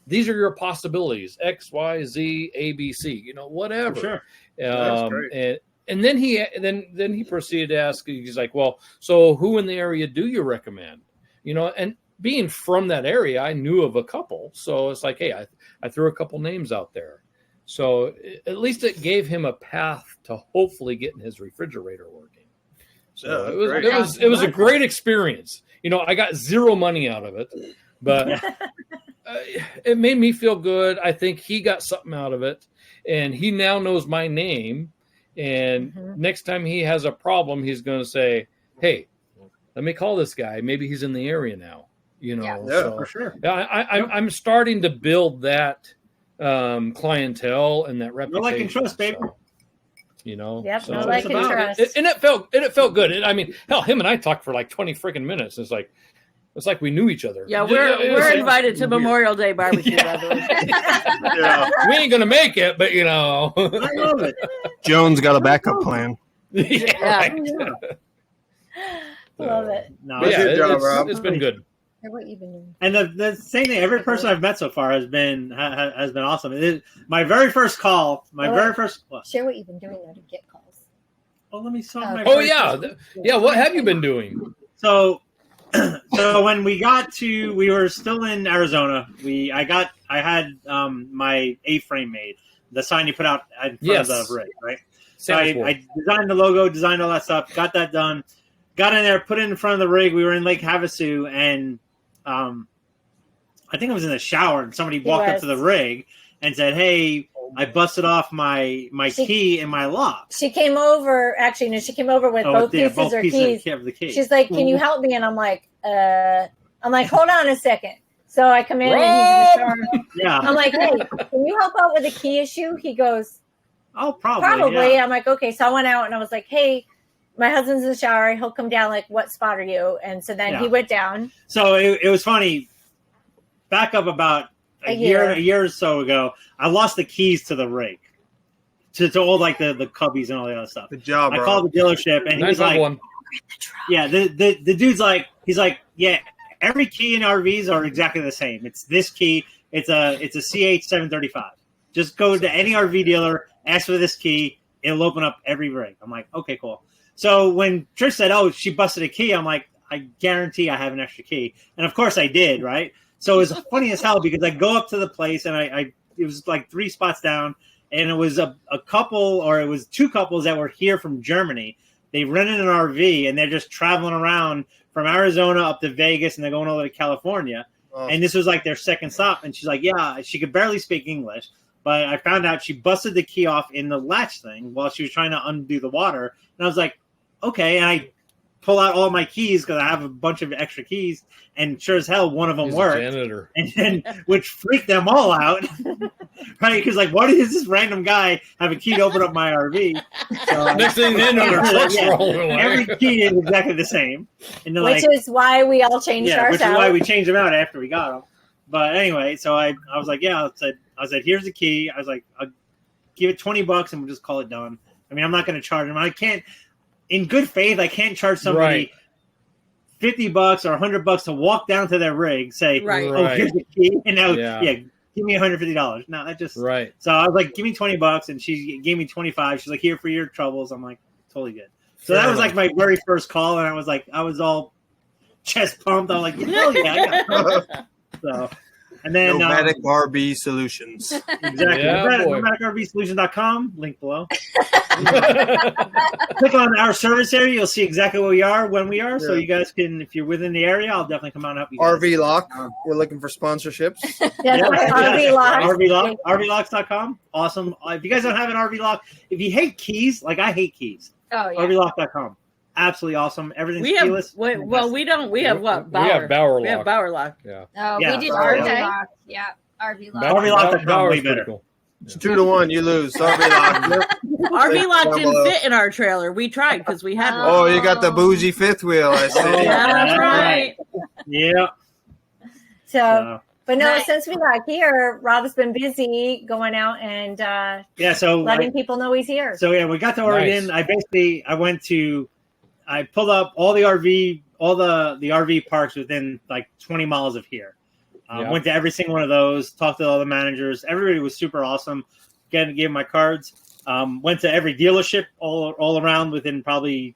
these are your possibilities: X, Y, Z, A, B, C. Whatever. Sure. That's great. And then he proceeded to ask. He's like, "Well, so who in the area do you recommend?" And being from that area, I knew of a couple, so it's like, hey, I threw a couple names out there. So at least it gave him a path to hopefully getting his refrigerator working. So it was a great experience. I got zero money out of it, but it made me feel good. I think he got something out of it, and he now knows my name. And next time he has a problem, he's going to say, hey, let me call this guy. Maybe he's in the area now. For sure. I'm starting to build that clientele and that reputation. Like and trust, baby. Yep, so like and trust. And it felt good. I mean, hell, him and I talked for like 20 freaking minutes. It's like we knew each other. Yeah, we're invited to Memorial Day barbecue. By the way. We ain't gonna make it, but I love it. Jones got a backup plan. Right. Love it. No, good job, Rob. It's been good. What you been doing? And the same thing. Every person I've met so far has been awesome. My very first call. Share what you've been doing there to get calls. Oh, let me start. What have you been doing? So when we were still in Arizona. I had my A-frame made, the sign you put out in front of the rig, right? So I designed the logo, designed all that stuff, got that done, got in there, put it in front of the rig. We were in Lake Havasu, and I think I was in the shower, and somebody walked up to the rig and said, "Hey, I busted off my key in my lock." She came over. Actually, no, she came over with both pieces of keys. Of the key. She's like, "Can you help me?" And I'm like, hold on a second. So I come in and he's in the shower. Yeah. I'm like, "Hey, can you help out with the key issue?" He goes, "Oh, probably." Yeah. I'm like, "Okay." So I went out and I was like, "Hey, my husband's in the shower. He'll come down. Like, what spot are you?" And so then he went down. So it was funny. Back up about a year or so ago, I lost the keys to the rig, to all like the cubbies and all the other stuff. Good job, bro. I called the dealership, and he was like, "Yeah." The dude's like, he's like, "Yeah, every key in RVs are exactly the same. It's this key. It's a CH 735. Just go to any RV dealer, ask for this key. It'll open up every rig. I'm like, okay, cool. So when Trish said, oh, she busted a key, I'm like, I guarantee I have an extra key. And of course I did, right? So it was funny as hell because I go up to the place and it was like 3 spots down, and it was a couple, or it was 2 couples that were here from Germany. They rented an RV and they're just traveling around from Arizona up to Vegas, and they're going over to California. Oh. And this was like their second stop. And she's like, yeah, she could barely speak English, but I found out she busted the key off in the latch thing while she was trying to undo the water. And I was like, okay. And I pull out all my keys because I have a bunch of extra keys, and sure as hell one of them worked, and which freaked them all out, right? Because like, why does this random guy have a key to open up my RV? So, next thing they know, their truck's rolling away. Every key is exactly the same, and which is why we all changed ours. Which is why we changed them out after we got them. But anyway, so I was like, yeah, I said, here's the key. I was like, I'll give it $20 and we'll just call it done. I mean, I'm not going to charge them. I can't. In good faith, I can't charge somebody $50 or $100 to walk down to their rig, say, "Oh, here's the key," and now, give me $150. No, that just right. So I was like, "Give me $20," and she gave me $25. She's like, "Here for your troubles." I'm like, "Totally good." So that was like my very first call, and I was all chest pumped. I was like, "Hell yeah!" I got it. So. And then Nomadic RV Solutions. Exactly. NomadicRVSolutions.com, link below. Click on our service area. You'll see exactly where we are, when we are. So you guys can, if you're within the area, I'll definitely come on up. RV Lock. We're looking for sponsorships. RV Lock. RVLocks.com. Awesome. If you guys don't have an RV Lock, if you hate keys, like I hate keys, RVLock.com. Absolutely awesome. Everything's keyless. Well, we don't. We have what? Bauer. We have Bauer Lock. We have Bauer Lock. Yeah. Oh, we did RV Lock. Yeah, RV Lock. RV Lock.com way better. Cool. It's 2-1. You lose. RV Lock. RV Lock didn't fit in our trailer. We tried because we had one. Oh, you got the bougie fifth wheel. I see. That's right. Yeah. So. But no, since we got here, Rob's been busy going out and letting people know he's here. So we got to Oregon. Nice. I pulled up all the RV parks within like 20 miles of here. Went to every single one of those, talked to all the managers. Everybody was super awesome. Gave them my cards. Went to every dealership all around within probably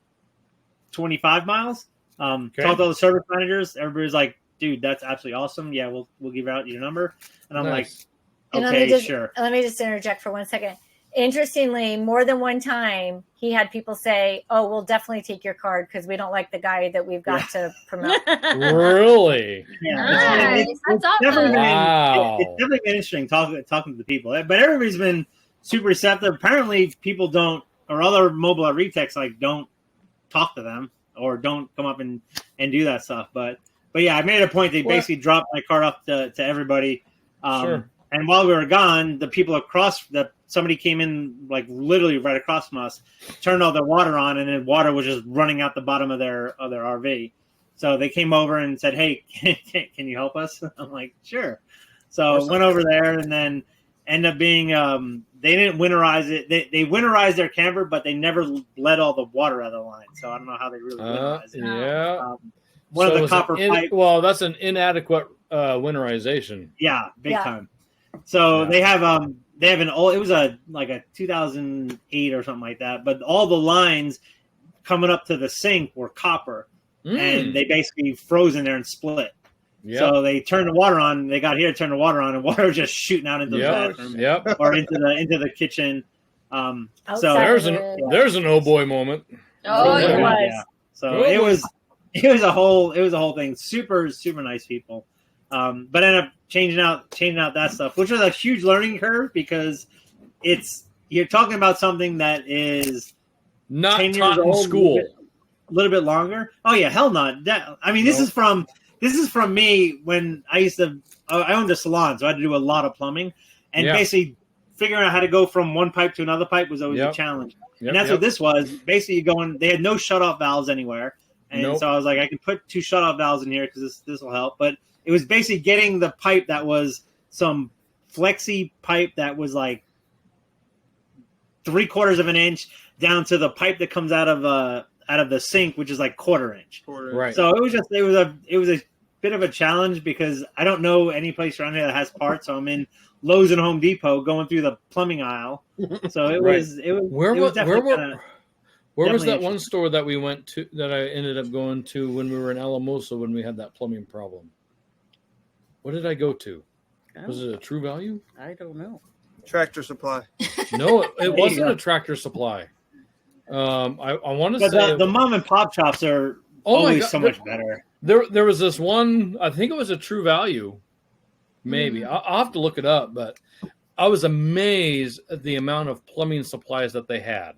25 miles. Talked to all the service managers. Everybody's like, dude, that's absolutely awesome. Yeah, we'll give out your number. And I'm like, okay, sure. Let me just interject for 1 second. Interestingly, more than one time, he had people say, "Oh, we'll definitely take your card because we don't like the guy that we've got to promote." Really? Yeah. Nice. That's awesome. It's definitely been interesting talking to the people. But everybody's been super receptive. Apparently, people don't, or other mobile RV techs don't talk to them or don't come up and do that stuff. But yeah, I made a point. They basically dropped my card up to everybody. Sure. And while we were gone, the people somebody came in like literally right across from us, turned all their water on, and then water was just running out the bottom of their RV. So they came over and said, "Hey, can you help us?" I'm like, "Sure." So went over there, and then ended up being they didn't winterize it. They winterized their camper, but they never let all the water out of the line. So I don't know how they really winterized it. Yeah. One of the copper pipe. Well, that's an inadequate winterization. Yeah, big time. So they have an old. It was a 2008 or something like that. But all the lines coming up to the sink were copper, and they basically froze in there and split. Yep. So they turned the water on. They got here, turned the water on, and water was just shooting out into the bathroom, or into the kitchen. So there's an oh boy moment. Oh, it was. Yeah. So it was a whole thing. Super super nice people. But ended up changing out that stuff, which was a huge learning curve because you're talking about something that is not taught in school. A little bit longer. Oh yeah, hell not. This is from me when I owned a salon, so I had to do a lot of plumbing, and basically figuring out how to go from one pipe to another pipe was always a challenge. And that's what this was. Basically, they had no shutoff valves anywhere, and so I was like, I can put 2 shutoff valves in here because this will help, but it was basically getting the pipe that was some flexi pipe that was like 3/4 of an inch down to the pipe that comes out of the sink, which is like 1/4 inch. Right. So it was bit of a challenge because I don't know any place around here that has parts. So I'm in Lowe's and Home Depot going through the plumbing aisle. So it was Where was that interesting. one store that we went to that I ended up going to when we were in Alamosa when we had that plumbing problem? What did I go to? Was it a True Value? I don't know. Tractor Supply. No, it wasn't a Tractor Supply. I want to say the mom and pop shops are always so much better. There was this one. I think it was a True Value. Maybe I'll have to look it up, but I was amazed at the amount of plumbing supplies that they had.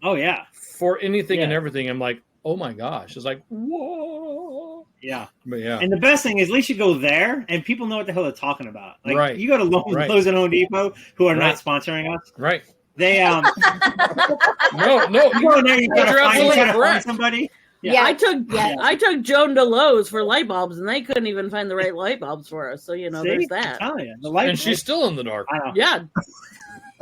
Oh yeah, for anything and everything. I'm like, oh my gosh! It's like, whoa. Yeah, but yeah. And the best thing is, at least you go there, and people know what the hell they're talking about. Like, right. You go to Lowe's and Home Depot, who are not sponsoring us. Right. They no. You go in there, you gotta find somebody. Yeah, I took Joan to Lowe's for light bulbs, and they couldn't even find the right light bulbs for us. So there's that. And she's still in the dark. Yeah,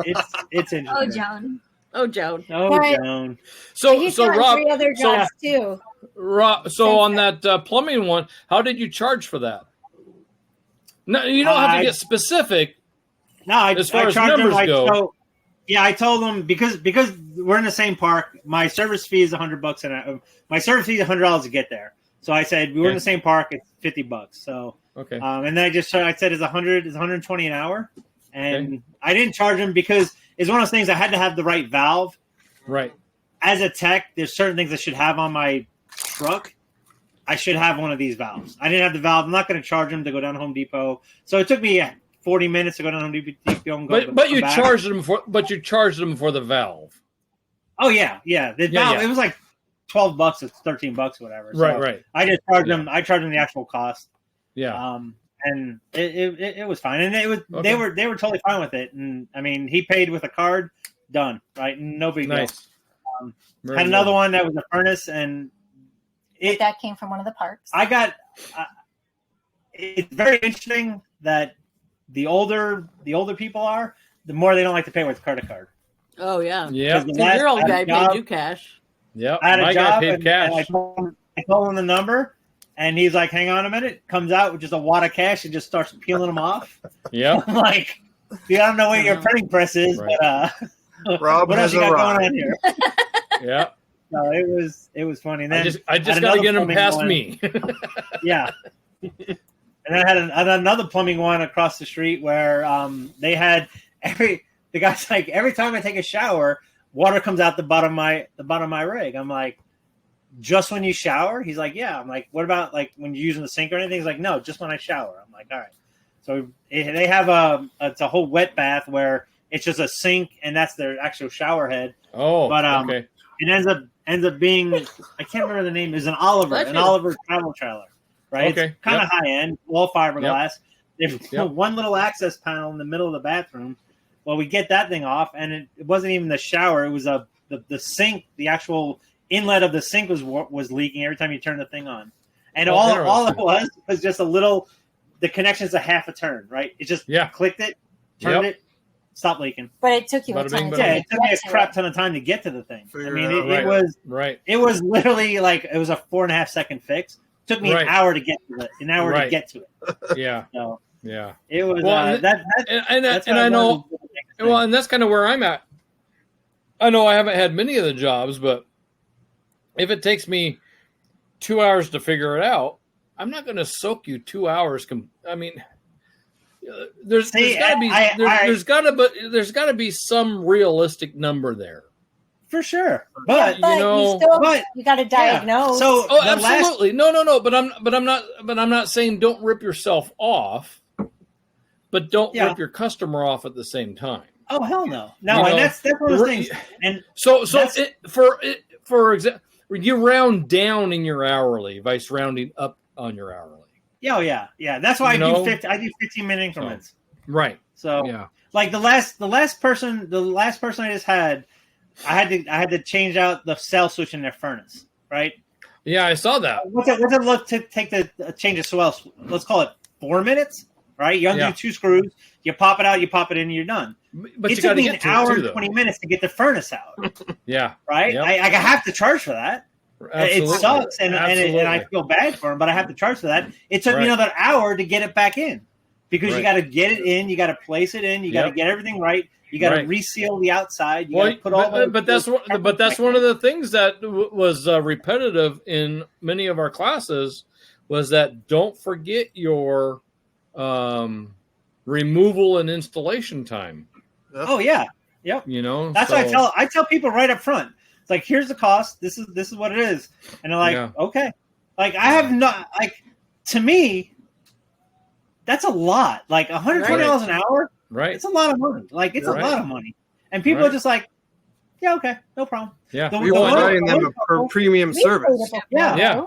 it's interesting. Oh, Joan. Oh, Joan. Joan. So Rob, 3 other jobs too. Rob, so on that plumbing one, how did you charge for that? No, you don't have to get specific. No, as far as numbers go. I told them because we're in the same park. My service fee is $100 and my service fee is $100 to get there. So I said we're in the same park. It's $50. So okay. And then I said it's $120 an hour, and I didn't charge them because it's one of those things. I had to have the right valve. Right. As a tech, there's certain things I should have on my truck. I should have one of these valves. I didn't have the valve. I'm not going to charge them to go down to Home Depot. So it took me 40 minutes to go down to Home Depot and go. But you charged them for the valve. Oh yeah. The valve. It was like $12. It's $13, whatever. So right. I just charged them. I charged them the actual cost. Yeah. And it was fine, and they were totally fine with it. And I mean, he paid with a card. Done. Right. No big deal. Had another one that was a furnace, and that came from one of the parks. I got. It's very interesting that the older people are, the more they don't like to pay with credit card. Oh yeah. Yeah. Your old guy paid you cash. Yeah. I had a job paid cash. And I told him the number. And he's like, hang on a minute. Comes out with just a wad of cash and just starts peeling them off. Yeah. I'm like, I don't know where your printing press is, but Rob what else you got going on here? Yeah. So it was funny. And then I just got to get him past me. Yeah. And then I had another plumbing one across the street where they had the guy's like, every time I take a shower, water comes out the bottom of my rig. I'm like, just when you shower? He's like, yeah. I'm like, what about like when you're using the sink or anything? He's like, no, just when I shower. I'm like, all right. So they have it's a whole wet bath where it's just a sink and that's their actual shower head. Oh, but okay. It ends up being, I can't remember the name. It's an Oliver travel trailer, right? Okay. It's kind of high end, all fiberglass. There's one little access panel in the middle of the bathroom. Well, we get that thing off, and it wasn't even the shower. It was the sink, the actual inlet of the sink was leaking every time you turn the thing on, and all it was just a little. The connection's a half a turn, right? It just clicked it, turned it, stopped leaking. But it took you a ton. It took me a crap ton of time to get to the thing. I mean, it was It was literally like it was a 4.5 second fix. It took me an hour to get to it. To get to it. Yeah. So yeah. It was and I know. Well, and that's kind of where I'm at. I know I haven't had many of the jobs, but if it takes me 2 hours to figure it out, I'm not going to soak you 2 hours. I mean, there's got to be some realistic number there. For sure, but you got to diagnose. So, absolutely, no. But I'm not saying don't rip yourself off, but don't rip your customer off at the same time. Oh hell no, and that's one of those things. And for example, you round down in your hourly, vice rounding up on your hourly. Yeah. That's why I do 15-minute increments. Right. So like the last person I just had, I had to change out the cell switch in their furnace. Right. Yeah, I saw that. What's it look to take the change of cell? Let's call it 4 minutes. Right. You undo 2 screws. You pop it out. You pop it in. And you're done. But it took me an hour and 20 minutes to get the furnace out. Yeah. Right. Yep. I have to charge for that. Absolutely. It sucks, and Absolutely. I feel bad for him, but I have to charge for that. It took me another hour to get it back in because you got to get it in, you got to place it in, you got to get everything right, you got to reseal the outside. You got to put all. But that's one of the things that was repetitive in many of our classes was that don't forget your removal and installation time. Oh yeah, yep. You know, that's why I tell people right up front. It's like, here's the cost. This is what it is, and they're like, okay. Like I have not like to me, that's a lot. Like $120 an hour. Right. It's a lot of money. Like it's a lot of money, and people are just like, yeah, okay, no problem. Yeah, we were providing them a premium service. Yeah.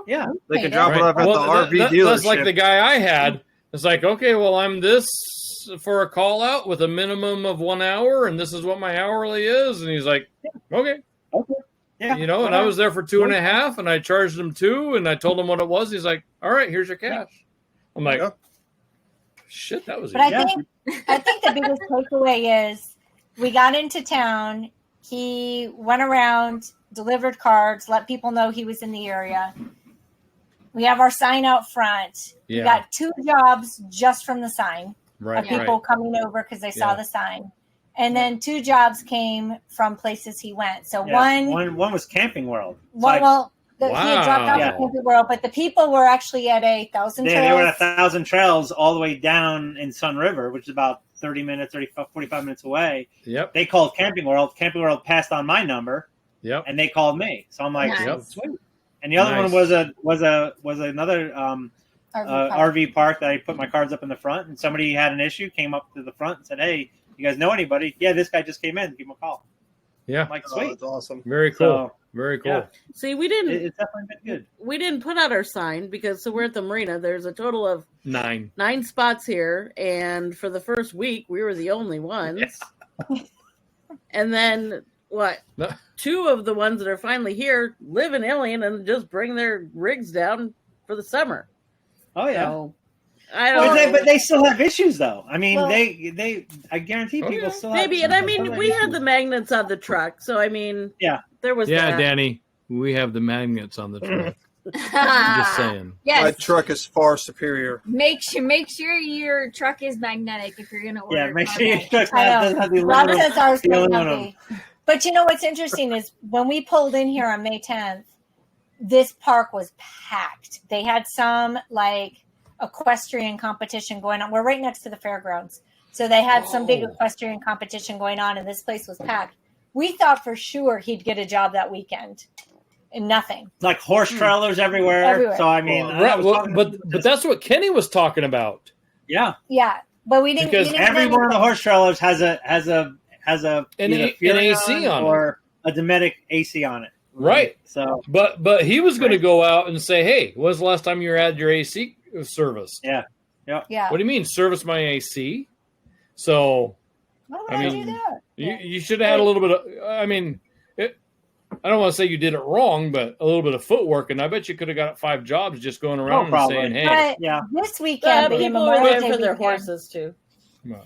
They can drop it off at the RV dealership. That's like the guy I had. It's like, okay, well, I'm this for a call out with a minimum of 1 hour, and this is what my hourly is. And he's like, okay. Yeah. You know, and I was there for 2.5, and I charged him $2, and I told him what it was. He's like, all right, here's your cash. I'm like, shit, that was But I think the biggest takeaway is we got into town. He went around, delivered cards, let people know he was in the area. We have our sign out front. We got 2 jobs just from the sign of people coming over because they saw the sign. And then 2 jobs came from places he went. So one was Camping World. He had dropped off at Camping World, but the people were actually at 1,000 Trails. They were at 1,000 Trails all the way down in Sun River, which is about 45 minutes away. Yep. They called Camping World. Camping World passed on my number. Yep. And they called me. So I'm like, sweet. And the other one was another RV park that I put my cards up in the front, and somebody had an issue, came up to the front and said, hey, you guys know anybody? Yeah, this guy just came in. Give him a call. Yeah. I'm like, sweet. That's awesome. Very cool. Very cool. Yeah. See, we didn't. It's definitely been good. We didn't put out our sign because we're at the marina. There's a total of 9 spots here, and for the first week, we were the only ones. Yeah. And then 2 of the ones that are finally here live in Ilion and just bring their rigs down for the summer. Oh yeah. So, I don't know. But they still have issues, though. I mean, they I guarantee people still have maybe. And I mean, we had the magnets on the truck, so I mean, there was that. Danny, we have the magnets on the truck. I'm just saying. Yes. My truck is far superior. Make sure your truck is magnetic if you're going to order. Yeah, make sure your truck doesn't have the Rob says ours aluminum. magnetic. But you know what's interesting is when we pulled in here on May 10th, this park was packed. They had some equestrian competition going on. We're right next to the fairgrounds. So they had some big equestrian competition going on, and this place was packed. We thought for sure he'd get a job that weekend, and nothing. Like horse trailers everywhere. So I mean, but that's what Kenny was talking about. Yeah, but we didn't because every one of the horse trailers has an AC on or a Dometic AC on it. Right. So, but he was going to go out and say, "Hey, when's the last time you had your AC service?" Yeah. What do you mean, service my AC? So, I mean, do that? You should have had a little bit of. I mean, I don't want to say you did it wrong, but a little bit of footwork, and I bet you could have got 5 jobs just going around and saying, "Hey." But this weekend, being people Memorial were there Day for their weekend, horses too.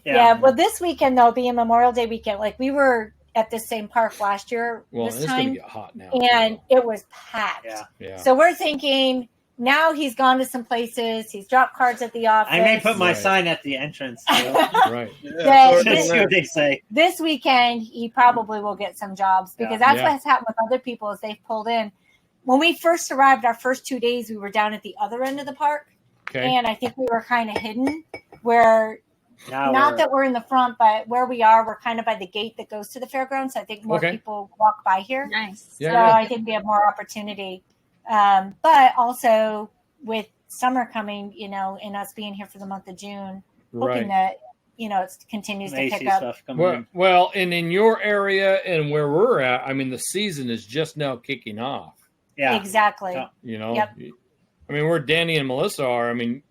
Yeah, well, this weekend though, being Memorial Day weekend, we were at this same park last year. Well, this it's time, going to get hot now, and it was packed. Yeah. So we're thinking now he's gone to some places. He's dropped cards at the office. I may put my sign at the entrance. Right. Let's see what they say. This weekend, he probably will get some jobs because that's what's happened with other people is they've pulled in. When we first arrived, our first 2 days, we were down at the other end of the park. Okay. And I think we were kind of hidden where not that we're in the front, but where we are, we're kind of by the gate that goes to the fairgrounds. So I think more people walk by here. Nice. So I think we have more opportunity. But also with summer coming, and us being here for the month of June, hoping that, it continues to pick up. Well, and in your area and where we're at, I mean, the season is just now kicking off. Yeah, exactly. Yep. I mean, where Danny and Melissa are, I mean,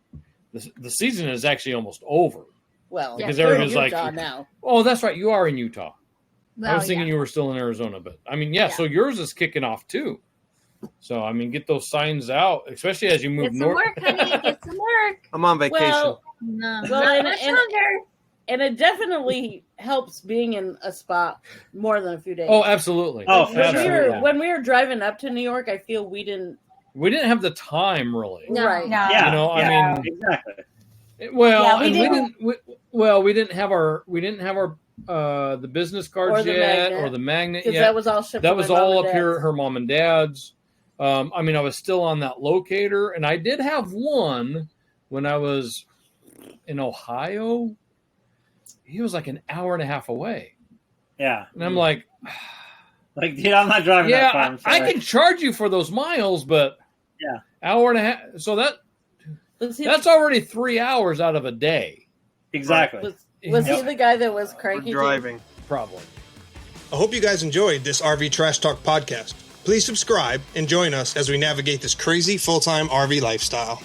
the season is actually almost over. Well, because everyone's like, now. "Oh, that's right, you are in Utah." Well, I was thinking you were still in Arizona, but I mean, so yours is kicking off too. So I mean, get those signs out, especially as you move north. Get some work, honey. Get some work. I'm on vacation. And it definitely helps being in a spot more than a few days. Oh, absolutely. Oh, absolutely. When we were driving up to New York, I feel we didn't have the time really. No. right. No. Yeah, You know, I mean, exactly. well, Yeah, we and didn't- we didn't have our the business cards Or the yet, magnet. or the magnet Because yet. that was all shipped. That to was my mom all and up here dad's. at her mom and dad's. I mean, I was still on that locator, and I did have one when I was in Ohio. He was like an hour and a half away, Yeah. and I'm like, Dude, I'm not driving that far. yeah, I'm I sorry. can charge you for those miles, but Yeah. hour and a half. So Was he, that's already 3 hours out of a day, Exactly. was he Yep. the guy that was For cranky? too? driving. probably. I hope you guys enjoyed this RV Trash Talk podcast. Please subscribe and join us as we navigate this crazy full-time RV lifestyle.